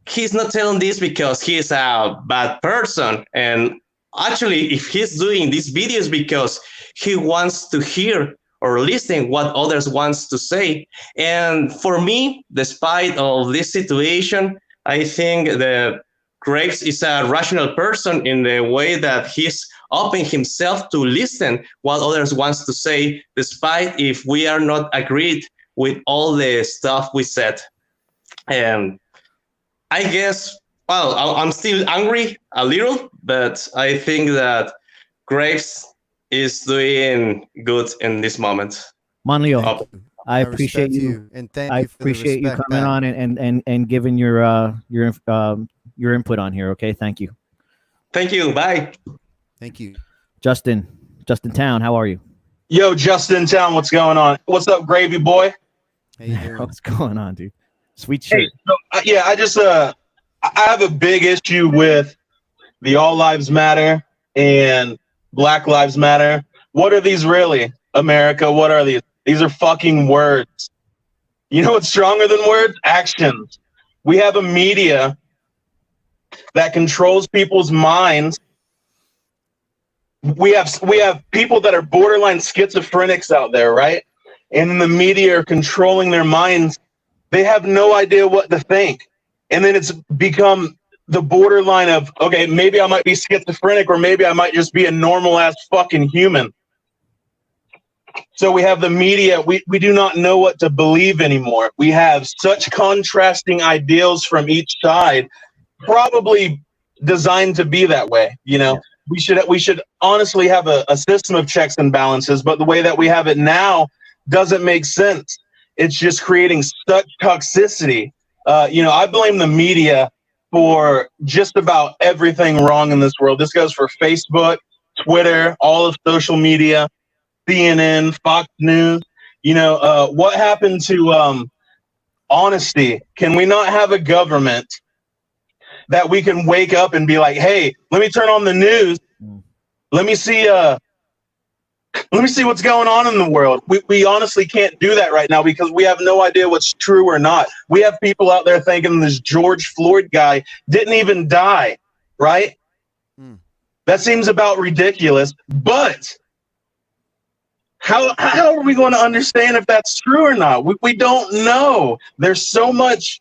he's not telling this because he's a bad person. And actually, if he's doing these videos because he wants to hear or listen what others wants to say. And for me, despite of this situation, I think that Graves is a rational person in the way that he's open himself to listen what others wants to say, despite if we are not agreed with all the stuff we said. And I guess, well, I'm still angry a little, but I think that Graves is doing good in this moment. Manlio, I appreciate you, and thank I you for the appreciate you respect coming back. on and giving your input on here. Okay, thank you. Thank you. Bye. Thank you, Justin Town. How are you? Yo, Justin Town, what's going on? What's up, Gravy Boy? How you doing? What's going on, dude? Sweet shirt. Hey, so, yeah, I just I have a big issue with the All Lives Matter and Black Lives Matter. What are these really, America? What are these? These are fucking words. You know what's stronger than words? Actions. We have a media that controls people's minds. We have people that are borderline schizophrenics out there, right? And the media are controlling their minds. They have no idea what to think. And then it's become the borderline of, okay, maybe I might be schizophrenic, or maybe I might just be a normal ass fucking human. So we have the media. We do not know what to believe anymore. We have such contrasting ideals from each side, probably designed to be that way. You know, we should honestly have a system of checks and balances, but the way that we have it now doesn't make sense. It's just creating such toxicity. You know, I blame the media for just about everything wrong in this world. This goes for Facebook, Twitter, all of social media, CNN, Fox News. You know, what happened to honesty? Can we not have a government that we can wake up and be like, hey, let me turn on the news. Let me see what's going on in the world. We honestly can't do that right now because we have no idea what's true or not. We have people out there thinking this George Floyd guy didn't even die, right? That seems about ridiculous. But how are we going to understand if that's true or not? We don't know. There's so much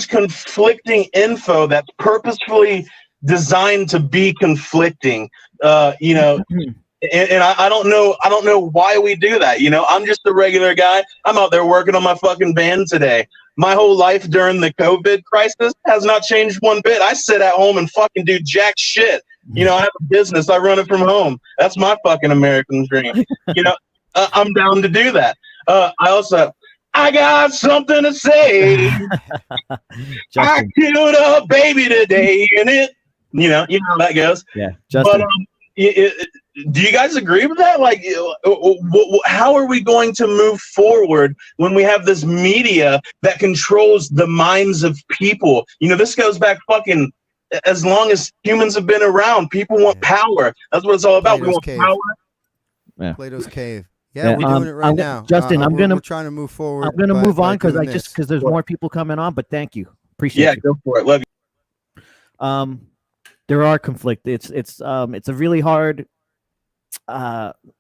conflicting info that's purposefully designed to be conflicting. You know, and I don't know why we do that. You know, I'm just a regular guy. I'm out there working on my fucking band today. My whole life during the COVID crisis has not changed one bit. I sit at home and fucking do jack shit. You know, I have a business. I run it from home. That's my fucking American dream. You know, I'm down to do that. I got something to say. I killed a baby today, and you know how that goes. Yeah, Justin. But do you guys agree with that? Like, how are we going to move forward when we have this media that controls the minds of people? You know, this goes back fucking as long as humans have been around. People want power. That's what it's all about. We want power. Yeah. Plato's Cave. Yeah, we're doing it right now. Justin, we're trying to move forward. I'm gonna move on because there's more. more people coming on. But thank you, appreciate you. Go for it. Love you. There are conflict. It's a really hard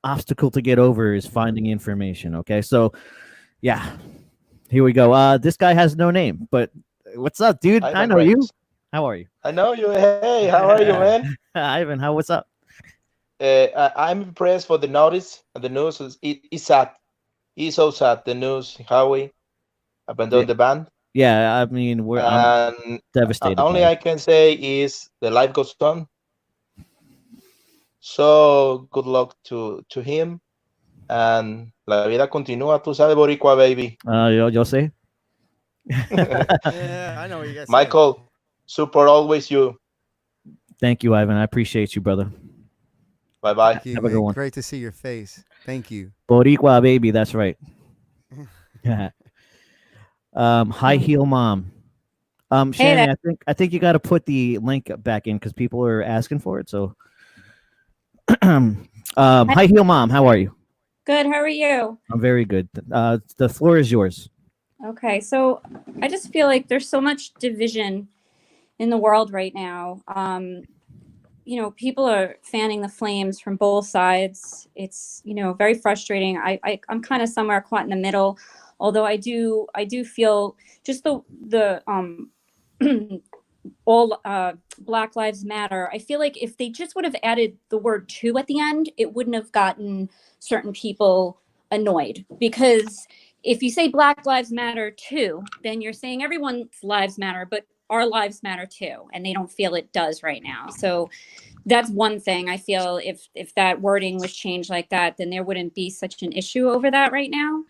obstacle to get over is finding information. Okay, so yeah, Here we go. This guy has no name, but what's up, dude? I Ivan know you. Reyes. How are you? I know you. Hey, how are you, man? Ivan, what's up? I'm impressed for the notice and the news. It's sad. It's so sad. The news, Howie abandoned the band. Yeah, I mean, I'm And devastated. only by it. I can say is the life goes on. So good luck to him. And la vida continúa. Tú sabes, Boricua, baby. Yo sé. Yeah, I know what you guys say. Michael, support always you. Thank you, Ivan. I appreciate you, brother. Bye bye. Thank you, Have a good man. one. Great to see your face. Thank you. Boricua, baby. That's right. High heel mom. Shannon, I think you got to put the link back in because people are asking for it. So, high heel mom, how are you? Good. How are you? I'm very good. The floor is yours. Okay. So I just feel like there's so much division in the world right now. You know, people are fanning the flames from both sides. It's, you know, very frustrating. I'm kind of somewhere caught in the middle, although I do feel just the all Black Lives Matter. I feel like if they just would have added the word "to" at the end, it wouldn't have gotten certain people annoyed. Because if you say Black Lives Matter too, then you're saying everyone's lives matter, but our lives matter too, and they don't feel it does right now. So that's one thing. I feel if that wording was changed like that, then there wouldn't be such an issue over that right now.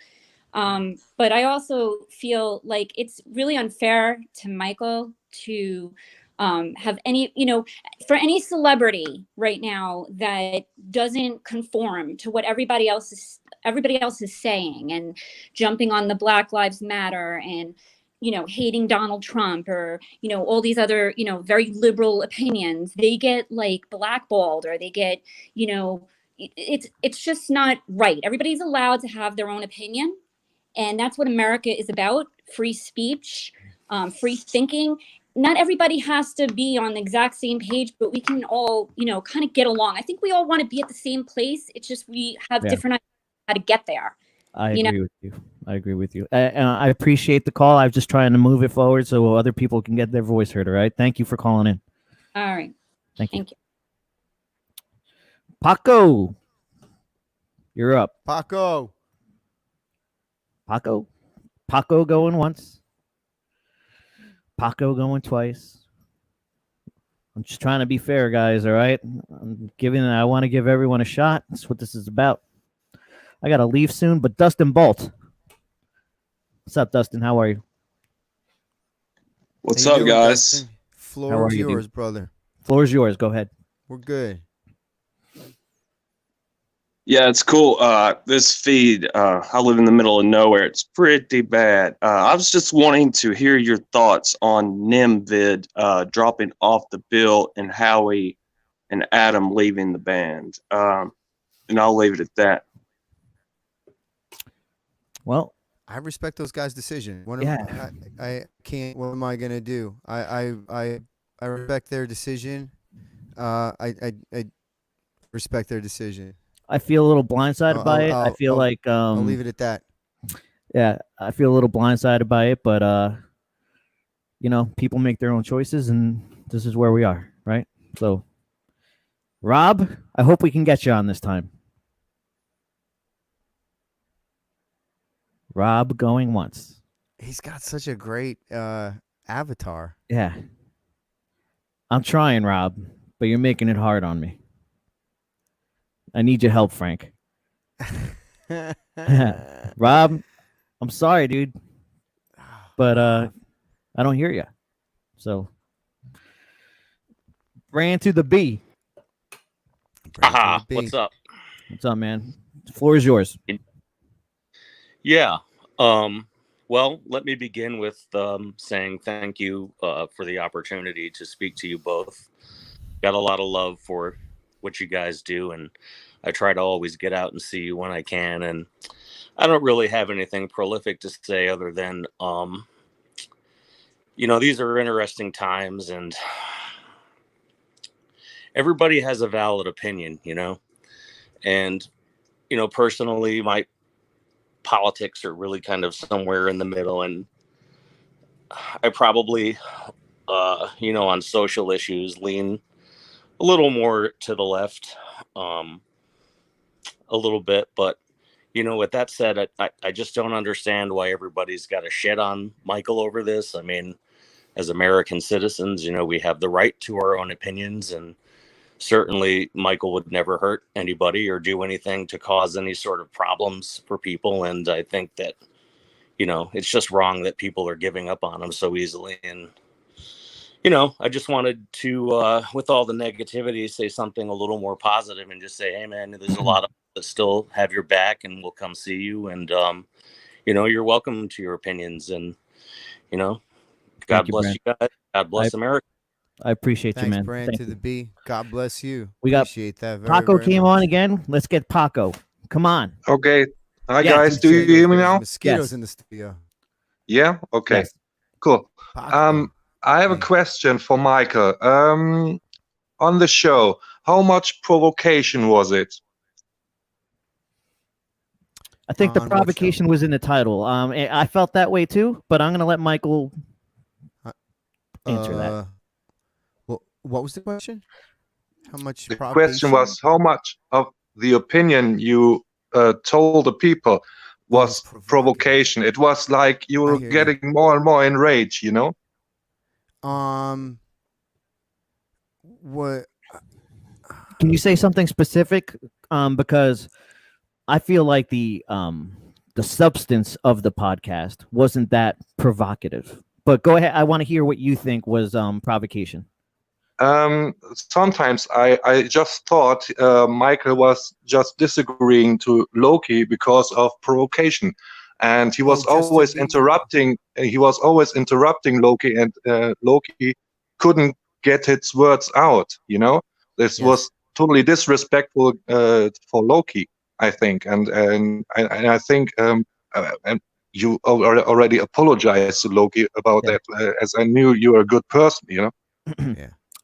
But I also feel like it's really unfair to Michael to have any, you know, for any celebrity right now that doesn't conform to what everybody else is saying and jumping on the Black Lives Matter and, you know, hating Donald Trump or, you know, all these other, you know, very liberal opinions, they get like blackballed or they get, you know, it's just not right. Everybody's allowed to have their own opinion. And that's what America is about: free speech, free thinking. Not everybody has to be on the exact same page, but we can all, you know, kind of get along. I think we all want to be at the same place. It's just we have different ideas how to get there. I agree with you. I agree with you. I appreciate the call. I'm just trying to move it forward so other people can get their voice heard. All right. Thank you for calling in. All right. Thank you. Paco, you're up. Paco going once. Paco going twice. I'm just trying to be fair, guys. All right. I want to give everyone a shot. That's what this is about. I got to leave soon, but Dustin Bolt. What's up, Dustin? How are you? What's How you up, doing, guys? Dustin? Floor is yours, brother. Floor is yours. Go ahead. We're good. Yeah, it's cool. This feed, I live in the middle of nowhere. It's pretty bad. I was just wanting to hear your thoughts on NimVid dropping off the bill and Howie and Adam leaving the band. And I'll leave it at that. Well, I respect those guys' decision. I can't. What am I gonna do? I respect their decision. I respect their decision. I feel a little blindsided by it. I feel like I'll leave it at that. Yeah, I feel a little blindsided by it, but you know, people make their own choices, and this is where we are, right? So, Rob, I hope we can get you on this time. Rob going once. He's got such a great avatar. Yeah. I'm trying, Rob, but you're making it hard on me. I need your help, Frank. Rob, I'm sorry, dude. But I don't hear you. So, ran to the B. Aha, what's up? What's up, man? The floor is yours. Yeah. Well, let me begin with saying thank you for the opportunity to speak to you both. Got a lot of love for what you guys do, and I try to always get out and see you when I can. And I don't really have anything prolific to say other than, you know, these are interesting times, and everybody has a valid opinion, you know. And, you know, personally, my politics are really kind of somewhere in the middle, and I probably, on social issues lean a little more to the left, a little bit. But with that said, I just don't understand why everybody's got to shit on Michael over this. I mean, as American citizens, we have the right to our own opinions, and certainly Michael would never hurt anybody or do anything to cause any sort of problems for people. And I think that, it's just wrong that people are giving up on him so easily. And, I just wanted to, with all the negativity, say something a little more positive and just say, hey, man, there's a lot of people that still have your back and will come see you. And, you're welcome to your opinions. And, God bless you guys. God bless America. I appreciate Thanks, you, man. Brand Thank to you. the B. God bless you. We got Appreciate that very, Paco very came much. on again. Let's get Paco. Come on. Okay. Hi, Yes. guys. Do you hear me now? Mosquitoes in the studio. Yeah? Okay. Yes. Cool. I have a question for Michael. On the show, how much provocation was it? I think the On what show? provocation was in the title. I felt that way too, but I'm gonna let Michael answer that. Well, what was the question? How much The provocation? question was how much of the opinion you told the people was provocation. It was like you were getting more and more enraged, What? Can you say something specific? Because I feel like the substance of the podcast wasn't that provocative. But go ahead. I want to hear what you think was provocation. Sometimes I just thought Michael was just disagreeing to Loki because of provocation, and he was always interrupting. He was always interrupting Loki, and Loki couldn't get his words out. This was totally disrespectful for Loki, I think, and I think and you already apologized to Loki about that, as I knew you were a good person. Yeah.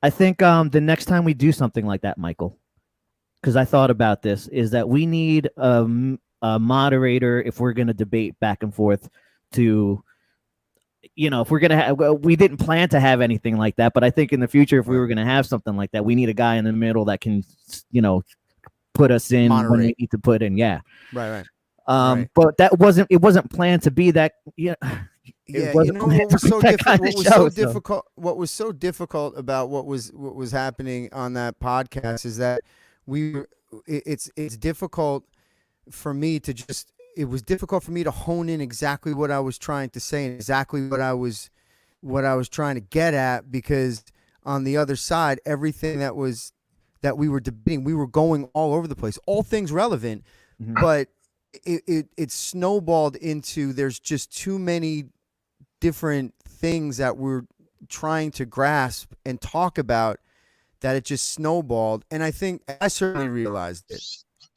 I think the next time we do something like that, Michael, because I thought about this, is that we need a moderator if we're going to debate back and forth to, if we're going to have, we didn't plan to have anything like that, but I think in the future, if we were going to have something like that, we need a guy in the middle that can, put us in when we need to put in. Yeah. Right. But it wasn't planned to be that. Yeah. Yeah, what was so difficult? What was so difficult about what was happening on that podcast is that it's difficult for me to just. It was difficult for me to hone in exactly what I was trying to say and exactly what I was trying to get at, because on the other side, everything that we were debating, we were going all over the place, all things relevant, but it snowballed into there's just too many different things that we're trying to grasp and talk about that it just snowballed. And I think I certainly realized it,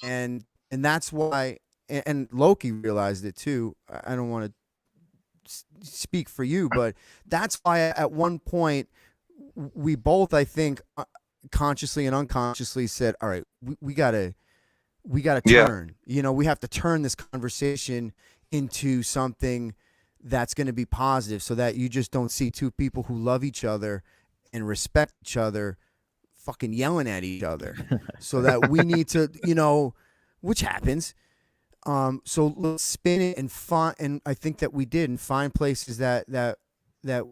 and that's why, and Loki realized it too. I don't want to speak for you, but that's why at one point we both, I think, consciously and unconsciously said, all right, we gotta turn, we have to turn this conversation into something that's going to be positive, so that you just don't see two people who love each other and respect each other fucking yelling at each other. So that we need to, which happens. So let's spin it and find, and I think that we did, and find places that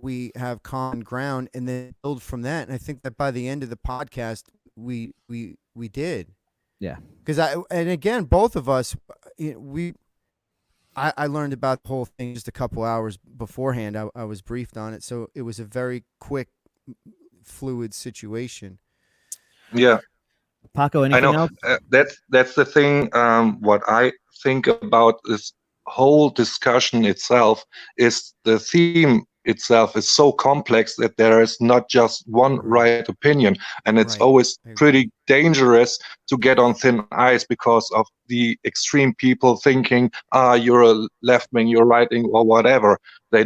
we have common ground, and then build from that. And I think that by the end of the podcast, we did. Yeah. Because again, both of us, I learned about the whole thing just a couple hours beforehand. I was briefed on it, so it was a very quick, fluid situation. Yeah. Paco, anything else? That's the thing. What I think about this whole discussion itself is the theme itself is so complex that there is not just one right opinion, and it's always pretty dangerous to get on thin ice because of the extreme people thinking, you're a left wing, you're right wing, or whatever. They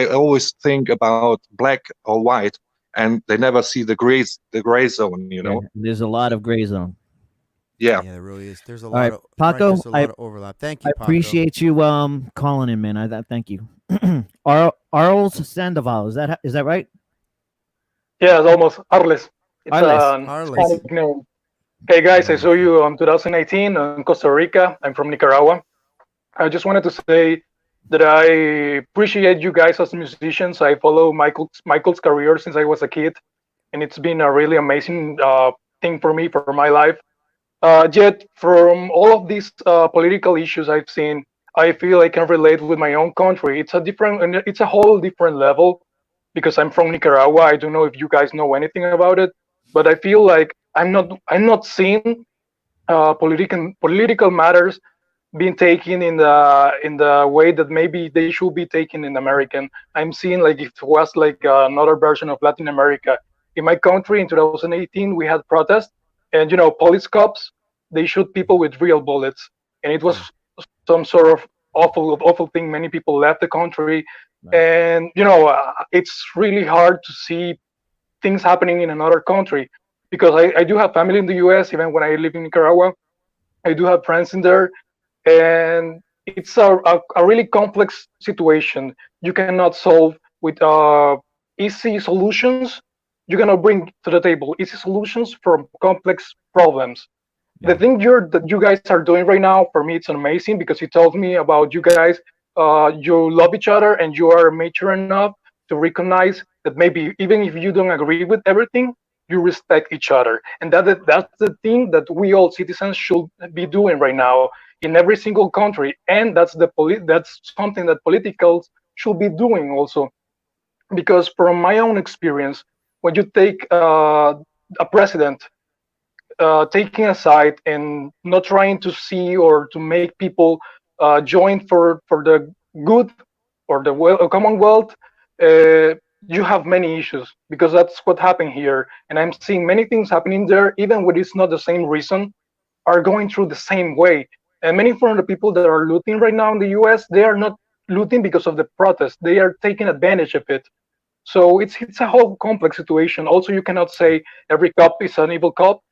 always think about black or white, and they never see the gray zone. Yeah, there's a lot of gray zone. Yeah. Yeah, there really is. There's a All lot right, of Frank, Paco. there's a lot of overlap. Thank I you, Paco. appreciate you calling in, man. Thank you. Arles Sandoval, is that right? Yeah, it's almost Arles. It's Arles. an Hispanic name. Hey guys, I saw you 2018 in Costa Rica. I'm from Nicaragua. I just wanted to say that I appreciate you guys as musicians. I follow Michael's career since I was a kid, and it's been a really amazing thing for me for my life. Yet, from all of these political issues I've seen, I feel I can relate with my own country. It's a whole different level because I'm from Nicaragua. I don't know if you guys know anything about it, but I feel like I'm not seeing political matters being taken in the way that maybe they should be taken in American. I'm seeing like if it was like another version of Latin America. In my country in 2018, we had protests, and police cops they shoot people with real bullets, and it was some sort of awful thing. Many people left the country, and it's really hard to see things happening in another country because I do have family in the U.S. Even when I live in Nicaragua, I do have friends in there, and it's a really complex situation. You cannot solve with easy solutions. You cannot bring to the table easy solutions from complex problems. The thing that you guys are doing right now, for me, it's amazing because it tells me about you guys. You love each other and you are mature enough to recognize that maybe even if you don't agree with everything, you respect each other, and that's the thing that we all citizens should be doing right now in every single country, and that's something that politicals should be doing also. Because from my own experience, when you take a president taking a side and not trying to see or to make people join for the good or the commonwealth, uh, you have many issues because that's what happened here. And I'm seeing many things happening there, even when it's not the same reason, are going through the same way. And many from the people that are looting right now in the US, they are not looting because of the protest. They are taking advantage of it. So it's a whole complex situation. Also, you cannot say every cop is an evil cop.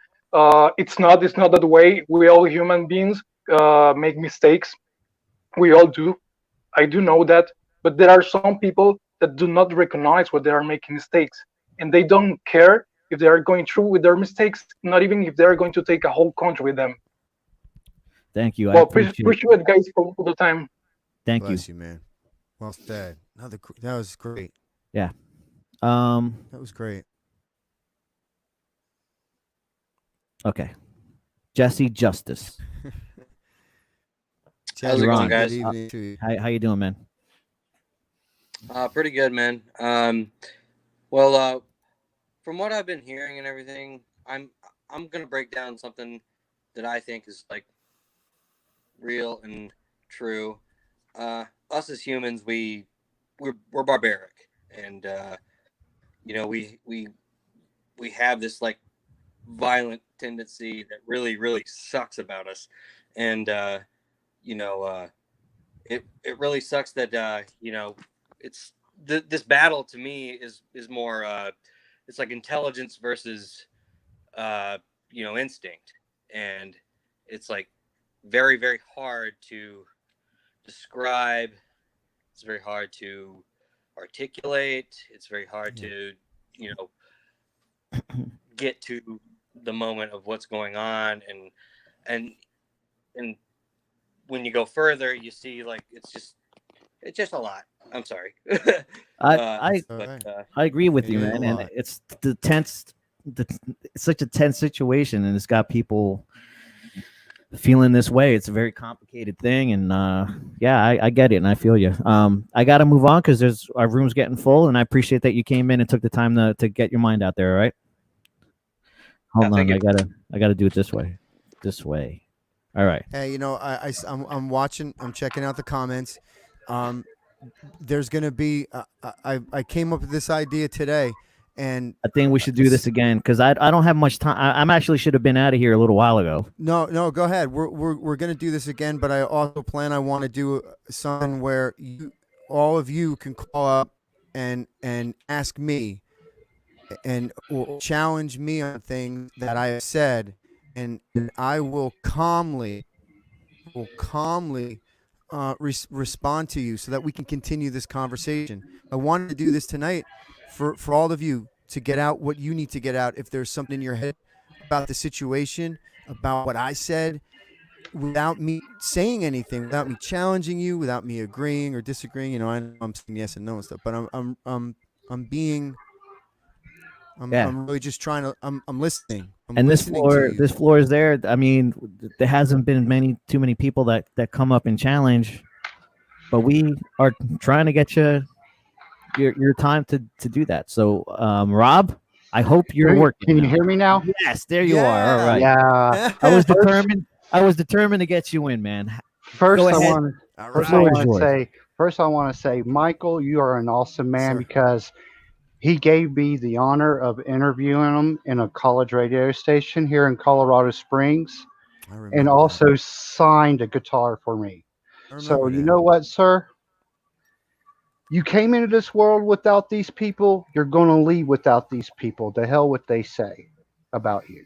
It's not that way. We all human beings make mistakes. We all do. I do know that. But there are some people that do not recognize what they are making mistakes, and they don't care if they are going through with their mistakes. Not even if they are going to take a whole country with them. Thank you. I Well, appreciate appreciate it, guys, for the time. Thank you. Bless you, man. Well said. That was great. Yeah. That was great. Okay. Jesse Justice. How's it You're going, on. guys? How you doing, man? Pretty good, man. From what I've been hearing and everything, I'm gonna break down something that I think is like real and true. Us as humans, we're barbaric, and we have this like violent tendency that really sucks about us, and it really sucks that it's this battle to me is more it's like intelligence versus instinct, and it's like very hard to describe. It's very hard to articulate. It's very hard to get to the moment of what's going on, and when you go further, you see like it's just a lot. I'm sorry. I but, agree with It you, is a man. And lot. it's it's such a tense situation, and it's got people feeling this way. It's a very complicated thing, and yeah, I get it, and I feel you. I got to move on because our room's getting full, and I appreciate that you came in and took the time to get your mind out there. All right. Hold on, I gotta do it this way. This way. All right. Hey, I'm watching. I'm checking out the comments. There's gonna be. I came up with this idea today, and I think we should do this again because I don't have much time. I'm actually should have been out of here a little while ago. No, go ahead. We're gonna do this again, but I also I want to do something where all of you can call up and ask me and or challenge me on things that I have said, and I will calmly respond to you so that we can continue this conversation. I wanted to do this tonight for all of you to get out what you need to get out. If there's something in your head about the situation, about what I said, without me saying anything, without me challenging you, without me agreeing or disagreeing, you know, I'm saying yes and no and stuff, but Yeah. I'm really just trying to, I'm listening. I'm And this listening to floor, you. this floor is there. I mean, there hasn't been too many people that come up and challenge, but we are trying to get your time to do that. So, Rob, I hope you're working. Can you now. hear me now? Yes, there you are. All right. Yeah. I was determined. I was determined to get you in, man. First, Go I ahead. want The floor is yours. to say, Michael, you are an awesome man Sir. because he gave me the honor of interviewing him in a college radio station here in Colorado Springs, and also signed a guitar for me. So you know what, sir? You came into this world without these people. You're going to leave without these people. The hell what they say about you.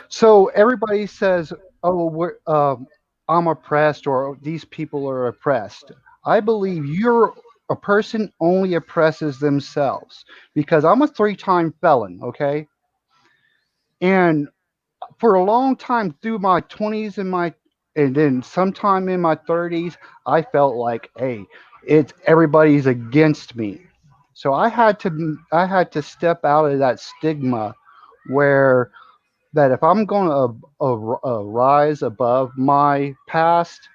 So everybody says, "Oh, I'm oppressed," or "These people are oppressed." I believe a person only oppresses themselves because I'm a 3-time felon. Okay, and for a long time through my 20s and then sometime in my 30s, I felt like, hey, it's everybody's against me. So I had to step out of that stigma where that if I'm going to rise above my past,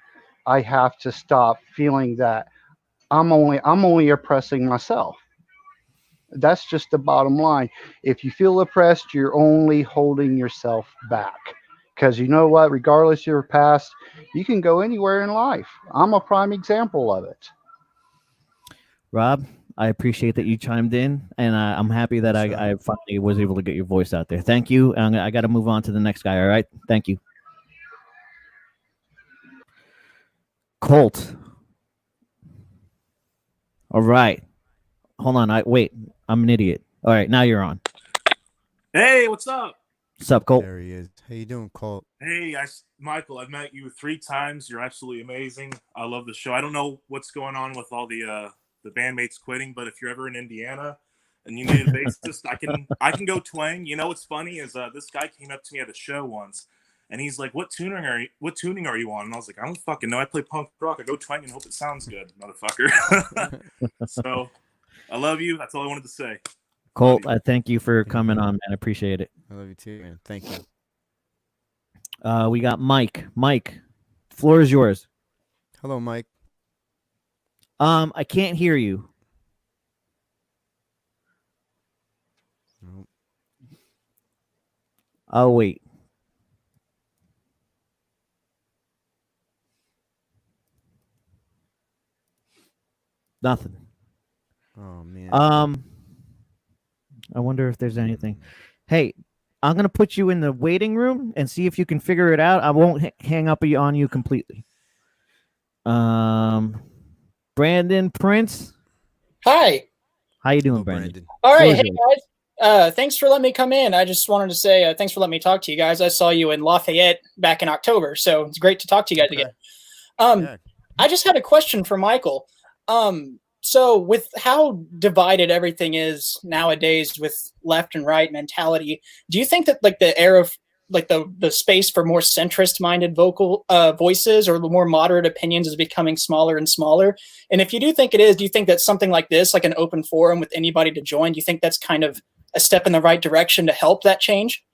I have to stop feeling that I'm only oppressing myself. That's just the bottom line. If you feel oppressed, you're only holding yourself back. Because you know what? Regardless of your past, you can go anywhere in life. I'm a prime example of it. Rob, I appreciate that you chimed in, and I'm happy that I finally was able to get your voice out there. Thank you. I got to move on to the next guy. All right. Thank you. Colt. All right. Hold on. Wait. I'm an idiot. All right. Now you're on. Hey, what's up? What's up, Colt? There he is. How you doing, Colt? Hey, Michael, I've met you 3 times. You're absolutely amazing. I love the show. I don't know what's going on with all the bandmates quitting, but if you're ever in Indiana and you need a bassist, I can go twang. You know what's funny is this guy came up to me at a show once, and he's like, "What tuning are you on?" And I was like, "I don't fucking know. I play punk rock. I go twang and hope it sounds good, motherfucker." So, I love you. That's all I wanted to say. Colt, I thank you for coming on, man. I appreciate it. I love you too, man. Thank you. We got Mike. Mike, floor is yours. Hello, Mike. I can't hear you. Nope. Oh, wait. Nothing. Oh man. I wonder if there's anything. Hey, I'm gonna put you in the waiting room and see if you can figure it out. I won't hang up on you completely. Brandon Prince. Hi. How you doing, Brandon? All right. Hey, guys. Thanks for letting me come in. I just wanted to say thanks for letting me talk to you guys. I saw you in Lafayette back in October, so it's great to talk to you guys again. I just had a question for Michael. So with how divided everything is nowadays with left and right mentality, do you think that like the era of like the space for more centrist minded voices or the more moderate opinions is becoming smaller and smaller? And if you do think it is, do you think that something like this, like an open forum with anybody to join, do you think that's kind of a step in the right direction to help that change?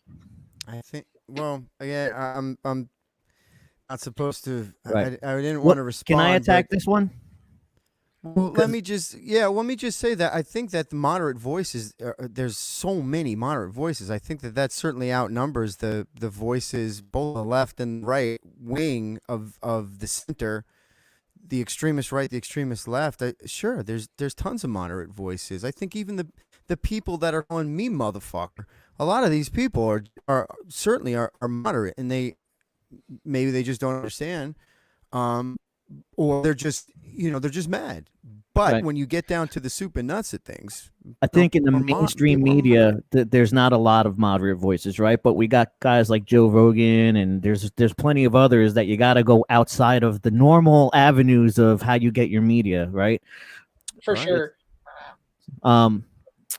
I think, well, again, I'm not supposed to, Right. I didn't want to respond. Can I attack this one? Well, let me just say that I think that the moderate voices, there's so many moderate voices. I think that certainly outnumbers the voices, both the left and right wing of the center, the extremist right, the extremist left. Sure, there's tons of moderate voices. I think even the people that are calling me motherfucker, a lot of these people are certainly moderate, and maybe they just don't understand, or they're just mad. But Right. when you get down to the soup and nuts of things, I think in the more mainstream people are media, there's not a lot of moderate voices, right? But we got guys like Joe Rogan, and there's plenty of others that you got to go outside of the normal avenues of how you get your media, right? For sure.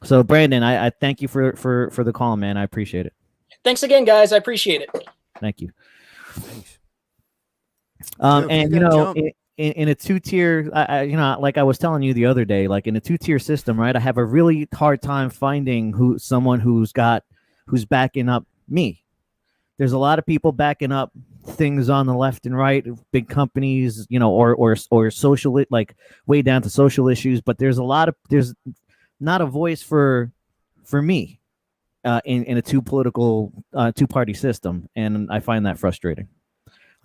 So Brandon, I thank you for the call, man. I appreciate it. Thanks again, guys. I appreciate it. Thank you. Thanks. And you know, in a two-tier, you know, like I was telling you the other day, like in a two-tier system, right? I have a really hard time finding someone who's backing up me. There's a lot of people backing up things on the left and right, big companies, you know, or social, like way down to social issues. But there's not a voice for me in a two-party system, and I find that frustrating.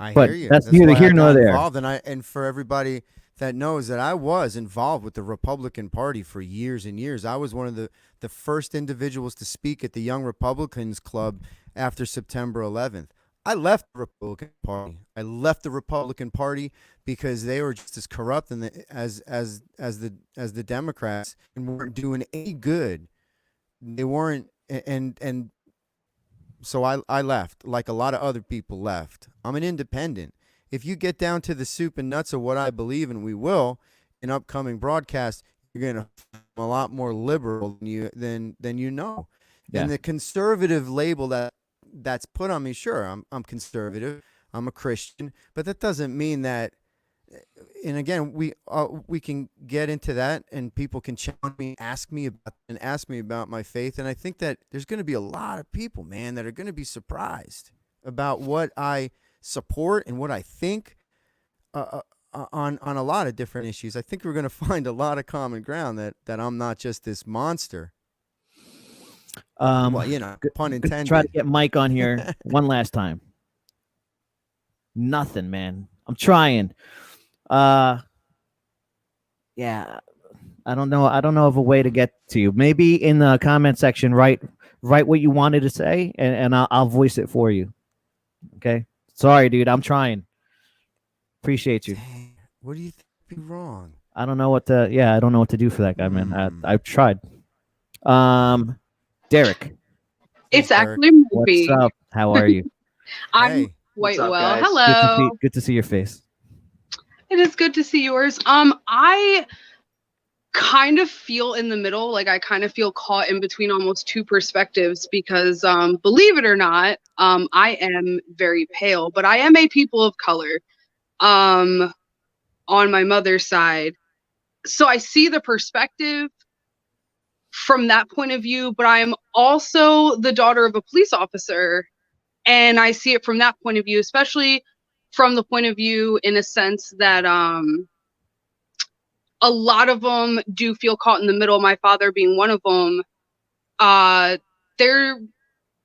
I But hear you. that's That's neither why here I nor got there. involved, and for everybody that knows that I was involved with the Republican Party for years and years. I was one of the first individuals to speak at the Young Republicans Club after September 11th. I left the Republican Party. I left the Republican Party because they were just as corrupt as the Democrats and weren't doing any good. They weren't, and so I left, like a lot of other people left. I'm an independent. If you get down to the soup and nuts of what I believe, and we will, in upcoming broadcasts, you're going to find a lot more liberal than you know. Yeah. And the conservative label that's put on me, sure, I'm conservative, I'm a Christian, but that doesn't mean that. And again, we can get into that, and people can challenge me, ask me about my faith, and I think that there's going to be a lot of people, man, that are going to be surprised about what I support and what I think on a lot of different issues. I think we're going to find a lot of common ground that I'm not just this monster. Well, you know, pun intended. Try to get Mike on here one last time. Nothing, man. I'm trying. Yeah, I don't know of a way to get to you. Maybe in the comment section, write what you wanted to say, and I'll voice it for you. Okay. Sorry, dude. I'm trying. Appreciate you. Dang, what do you think would be wrong? I don't know what to do for that guy, man. I've tried. Derek. It's actually What's Murphy. up? How are you? I'm quite well. Guys? Hello. Good to see your face. It is good to see yours. I kind of feel in the middle, like I kind of feel caught in between almost two perspectives because believe it or not, I am very pale, but I am a people of color on my mother's side. So I see the perspective from that point of view, but I am also the daughter of a police officer, and I see it from that point of view, especially from the point of view in a sense that a lot of them do feel caught in the middle, my father being one of them. They're,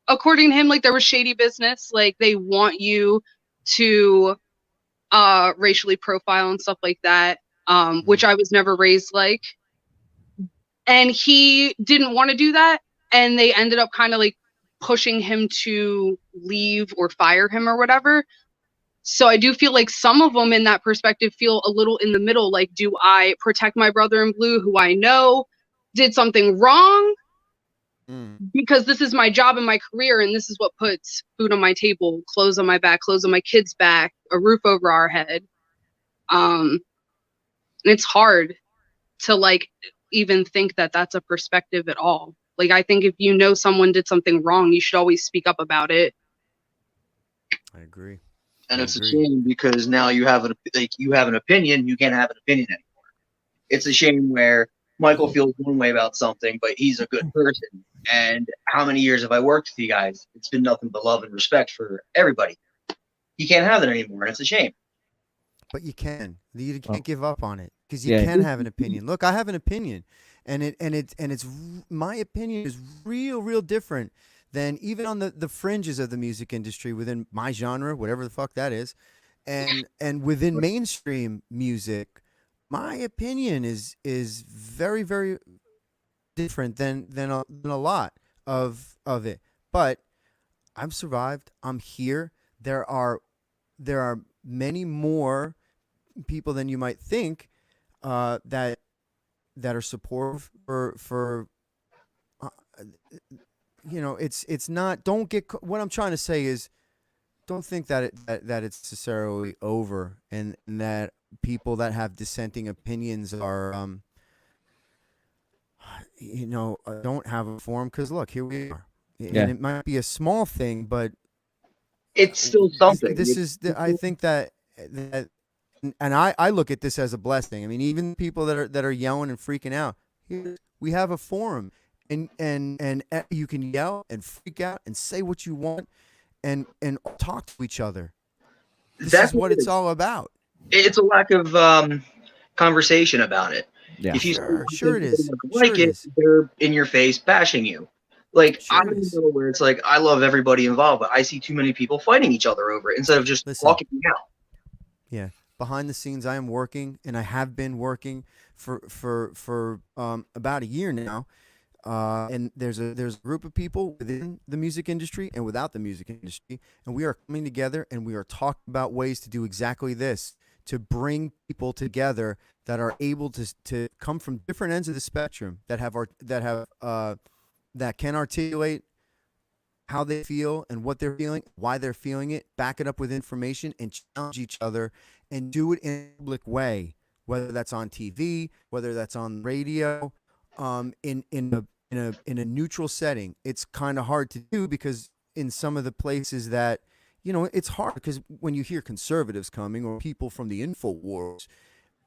according to him, like there was shady business, like they want you to racially profile and stuff like that, which I was never raised like. And he didn't want to do that, and they ended up kind of like pushing him to leave or fire him or whatever. So I do feel like some of them in that perspective feel a little in the middle. Like, do I protect my brother in blue who I know did something wrong? Because this is my job and my career, and this is what puts food on my table, clothes on my back, clothes on my kids' back, a roof over our head. And it's hard to like even think that that's a perspective at all. Like, I think if you know someone did something wrong, you should always speak up about it. I agree. And it's a shame because now you have an opinion, you can't have an opinion anymore. It's a shame where Michael feels one way about something, but he's a good person. And how many years have I worked with you guys? It's been nothing but love and respect for everybody. You can't have that anymore, and it's a shame. But you can. You can't give up on it because Yeah. you can have an opinion. Look, I have an opinion, and it's my opinion is real different than even on the fringes of the music industry within my genre, whatever the fuck that is, and within mainstream music, my opinion is very different than a lot of it. But I've survived. I'm here. There are many more people than you might think that that are supportive for you know, it's not. Don't get. What I'm trying to say is, don't think that that it's necessarily over, and that people that have dissenting opinions are you know, don't have a forum, because look, here we are. Yeah. And it might be a small thing, but it's still something. This is I think that and I look at this as a blessing. I mean, even people that are yelling and freaking out, we have a forum, and you can yell and freak out and say what you want, and talk to each other. This is what it's all about. It's a lack of conversation about it. Yeah. If you Sure it is. like it, they're in your face bashing you. Like, I'm in the middle where it's like, I love everybody involved, but I see too many people fighting each other over it instead of just walking out. Yeah. Behind the scenes, I am working, and I have been working for about a year now. And there's a group of people within the music industry and without the music industry, and we are coming together, and we are talking about ways to do exactly this, to bring people together that are able to come from different ends of the spectrum, that can articulate how they feel and what they're feeling, why they're feeling it, back it up with information, and challenge each other, and do it in a public way, whether that's on TV, whether that's on radio, in a neutral setting. It's kind of hard to do, because in some of the places that, you know, it's hard, because when you hear conservatives coming or people from the Infowars,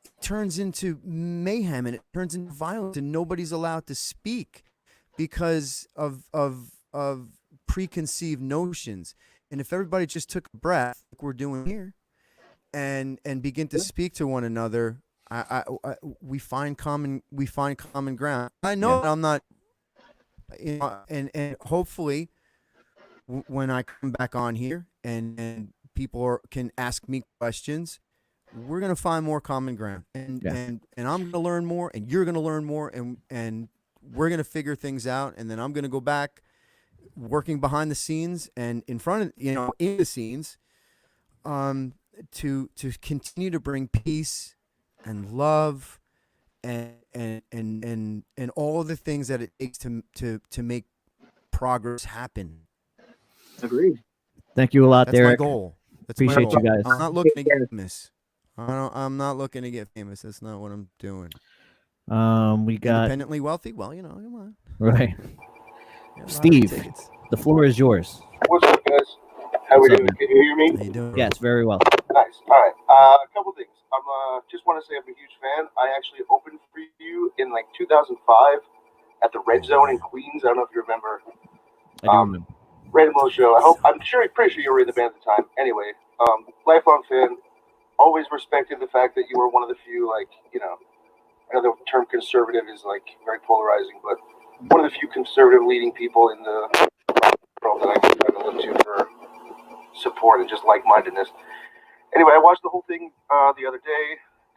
it turns into mayhem, and it turns into violence, and nobody's allowed to speak because of preconceived notions. And if everybody just took a breath, like we're doing here, and begin to speak to one another, we find common ground. I know I'm not, you know, and hopefully when I come back on here and people can ask me questions, we're gonna find more common ground, and I'm gonna learn more, and you're gonna learn more, and we're gonna figure things out, and then I'm gonna go back working behind the scenes and in front of, you know, in the scenes, to continue to bring peace and love and all the things that it takes to make progress happen. Agreed. Thank you a lot, That's Derek. my goal. Appreciate you guys. I'm not looking to get famous. I'm not looking to get famous. That's not what I'm doing. We got independently wealthy. Well, you know, come on. Right. Steve, the floor is yours. What's up, guys? How we doing? Can you hear me? How you doing? Yes, very well. Nice. All right. A couple things. Just want to say I'm a huge fan. I actually opened for you in like 2005 at the Red Zone in Queens. I don't know if you remember. I do remember. Red Mo show. I'm pretty sure you were in the band at the time. Anyway, lifelong fan. Always respected the fact that you were one of the few, like, you know, I know the term conservative is like very polarizing, but one of the few conservative leading people in the world that I can kind of look to for support and just like-mindedness. Anyway, I watched the whole thing the other day,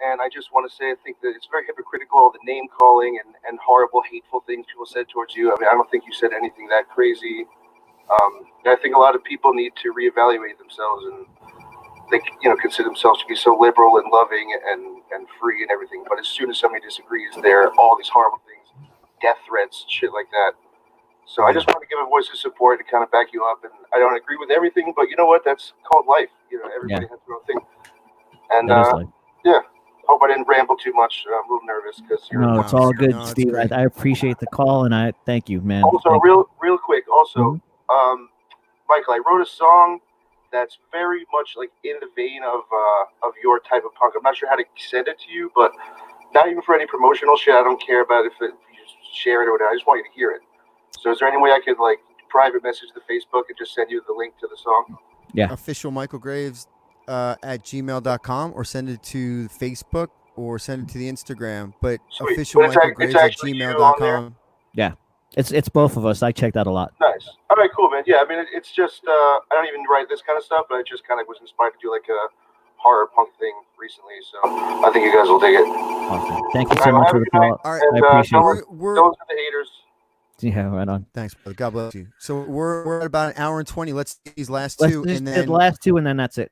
and I just want to say I think that it's very hypocritical, all the name-calling and horrible, hateful things people said towards you. I mean, I don't think you said anything that crazy. I think a lot of people need to reevaluate themselves, and they, you know, consider themselves to be so liberal and loving and free and everything. But as soon as somebody disagrees, there are all these horrible things, death threats, shit like that. So I just want to give a voice of support to kind of back you up. And I don't agree with everything, but you know what? That's called life. You know, everybody has their own thing. And yeah, hope I didn't ramble too much. I'm a little nervous because you're. No, it's all good, Steve. I appreciate the call, and I thank you, man. Also, real quick. Also, Michael, I wrote a song that's very much like in the vein of your type of punk. I'm not sure how to send it to you, but not even for any promotional shit. I don't care about if you share it or whatever. I just want you to hear it. So is there any way I could like private message the Facebook and just send you the link to the song? Yeah. Official Michael Graves at gmail.com, or send it to Facebook, or send it to the Instagram. But Sweet. official But it's Michael Graves at actually you on there? gmail.com. Yeah, it's both of us. I check that a lot. Nice. All right, cool, man. Yeah, I mean, it's just I don't even write this kind of stuff, but I just kind of was inspired to do like a horror punk thing recently. So I think you guys will dig it. Awesome. Thank you so much for the call. All right, I appreciate it. Those are the haters. Yeah, right on. Thanks, brother. God bless you. So we're at about an hour and 20. Let's do these last Let's two, just and do then the last two, and then that's it.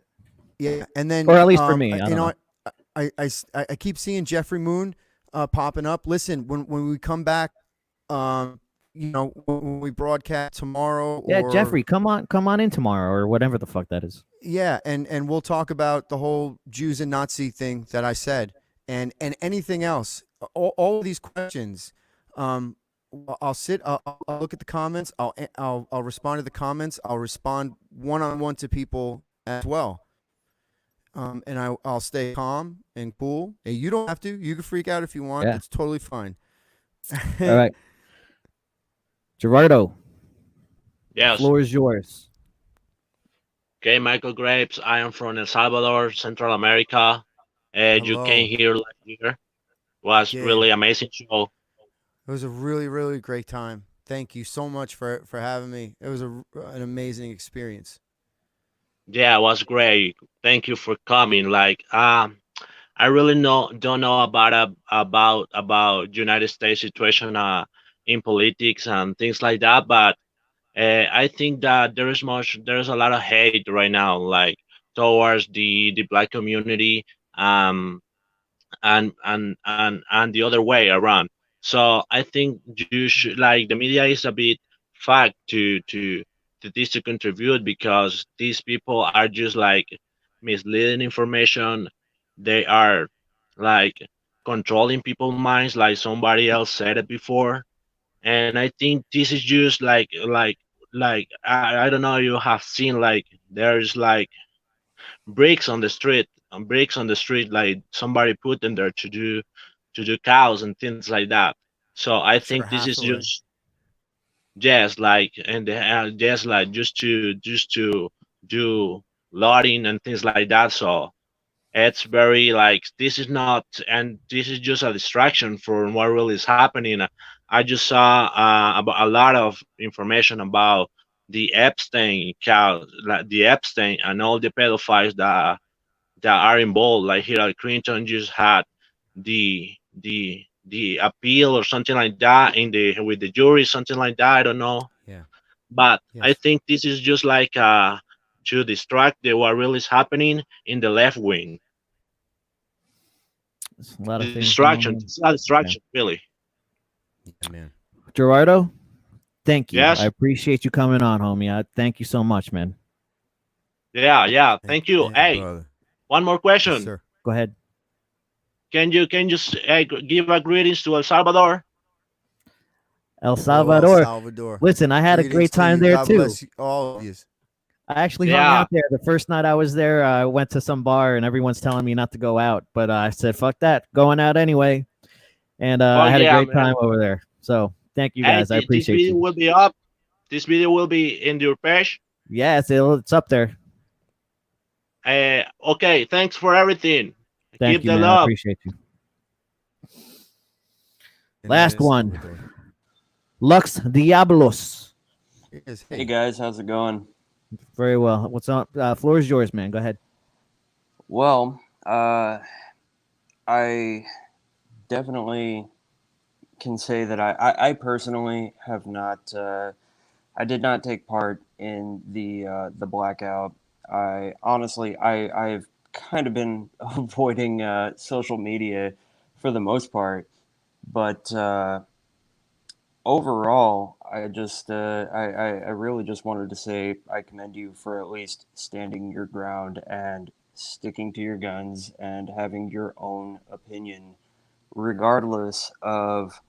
Yeah, and then Or at least for me, I you don't know know. what? I keep seeing Jeffrey Moon popping up. Listen, when we come back, when we broadcast tomorrow, Yeah, or Jeffrey, come on in tomorrow or whatever the fuck that is. yeah, and we'll talk about the whole Jews and Nazi thing that I said, and anything else. All of these questions. I'll look at the comments. I'll respond to the comments. I'll respond one-on-one to people as well. And I'll stay calm and cool. And you don't have to. You can freak out if you want. Yeah. It's totally fine. All right. Gerardo, Yes. floor is yours. Okay, Michael Graves. I am from El Salvador, Central America. You Hello. came here last year. Was Did. really amazing show. It was a really, really great time. Thank you so much for having me. It was an amazing experience. Yeah, it was great. Thank you for coming. I really don't know about United States situation in politics and things like that, but I think that there's a lot of hate right now, like towards the black community, um, and the other way around. So I think you should, like, the media is a bit fact to this to contribute, because these people are just like misleading information. They are like controlling people's minds, like somebody else said it before. And I think this is just I don't know, you have seen, like, there's like bricks on the street, like somebody put them there to do cows and things like that. So I Sir think this is Hathaway. just just like just to do lotting and things like that. So it's very like, this is not, and this is just a distraction from what really is happening. I just saw about a lot of information about the Epstein cow, like the Epstein and all the pedophiles that are involved. Like Hillary Clinton just had the appeal or something like that in the with the jury, something like that. I don't know, Yeah. but I Yes. think this is just like to distract what really is happening in the left wing. There's a lot of things going Distraction. on. It's not distraction, really. Yeah, man. Gerardo, thank you. Yes. I appreciate you coming on, homie. Thank you so much, man. Yeah. Thank you. Hey, brother. one more question. Yes, sir. Go ahead. Can you give a greetings to El Salvador? El El Salvador. Salvador. Listen, I had a Greetings great to time you. there God too. bless you, all of you. I actually hung Yeah. out there. The first night I was there, I went to some bar and everyone's telling me not to go out. But I said, fuck that. Going out anyway. And I had a great time over there. So thank you guys. I This appreciate video you. will be up. This video will be in your page. Yeah, it's up there. Okay, thanks for everything. Thank Keep you, the man. I love. appreciate you. And Last that is one. Salvador. Lux Diablos. Yes, Hey guys, how's it going? Very well. What's up? Floor is yours, man. Go ahead. Well, I definitely can say that I personally have not. I did not take part in the blackout. I honestly, I've kind of been avoiding social media for the most part, but overall, I just I really just wanted to say I commend you for at least standing your ground and sticking to your guns and having your own opinion, regardless of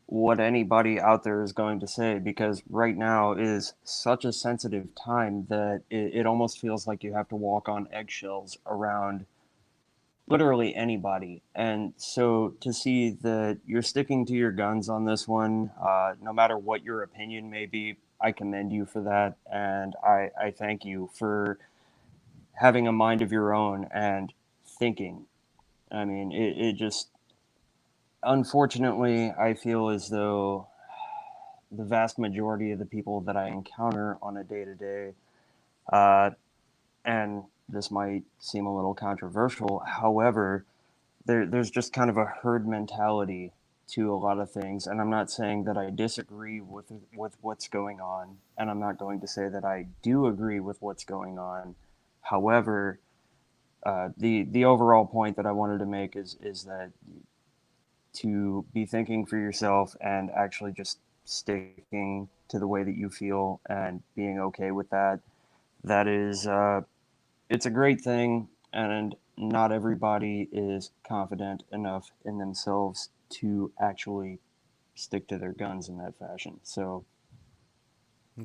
what anybody out there is going to say, because right now is such a sensitive time that it almost feels like you have to walk on eggshells around literally anybody. And so to see that you're sticking to your guns on this one, no matter what your opinion may be, I commend you for that. And I thank you for having a mind of your own and thinking. I mean, it just, unfortunately, I feel as though the vast majority of the people that I encounter on a day-to-day, and this might seem a little controversial, however, there's just kind of a herd mentality to a lot of things, and I'm not saying that I disagree with what's going on, and I'm not going to say that I do agree with what's going on. However, the overall point that I wanted to make is that to be thinking for yourself and actually just sticking to the way that you feel and being okay with that. That is, it's a great thing, and not everybody is confident enough in themselves to actually stick to their guns in that fashion. So,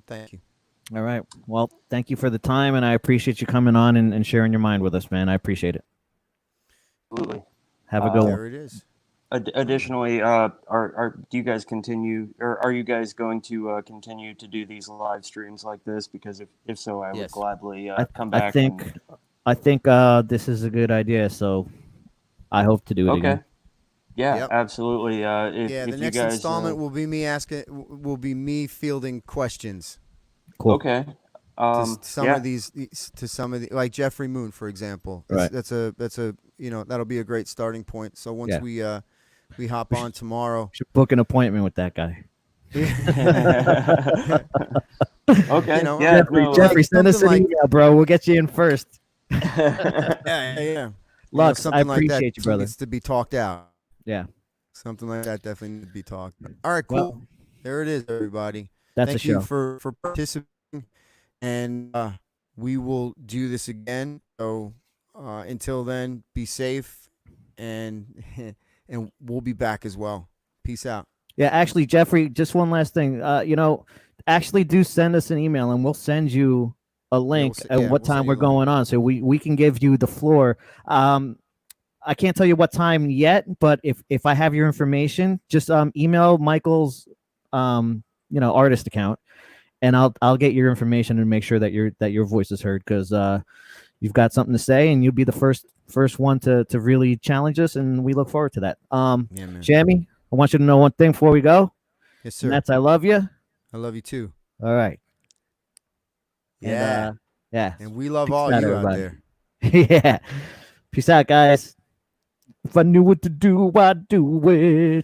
thank you. All right. Well, thank you for the time, and I appreciate you coming on and sharing your mind with us, man. I appreciate it. absolutely. Have a good There one. it is. Additionally, do you guys continue, or are you guys going to continue to do these live streams like this? Because if so, I would Yes. gladly come I back. think this is a good idea, so I hope to do it Okay. again. Yeah, Yep. absolutely. If Yeah, the you next guys, installment will be me fielding questions. Cool. Okay. To some yeah. of these, like Jeffrey Moon, for example. Right. That's a that'll be a great starting point. So once Yeah. we hop on tomorrow. Should book an appointment with that guy. Okay. You know, yeah. Jeffrey, send us an something email, bro. We'll get you in first. yeah. You know, Lux, I something like appreciate that you, brother. needs to be talked out. Yeah. Something like that definitely needs to be talked about. All right, cool. Well, there it is, everybody. that's Thank a you show. for participating, and we will do this again. So until then, be safe, and and we'll be back as well. Peace out. Yeah, actually, Jeffrey, just one last thing. Actually do send us an email and we'll send you a link at what time we're going on, so we can give you the floor. I can't tell you what time yet, but if I have your information, just email Michael's artist account, and I'll get your information and make sure that your voice is heard, because you've got something to say and you'll be the first one to really challenge us, and we look forward to that. Yeah, man. Shammy, I want you to know one thing before we go. Yes, sir. And that's I love you. I love you too. All right. Yeah. And, yeah. And we love Peace all out, you everybody. out there. Yeah. Peace out, guys. If I knew what to do, I'd do it.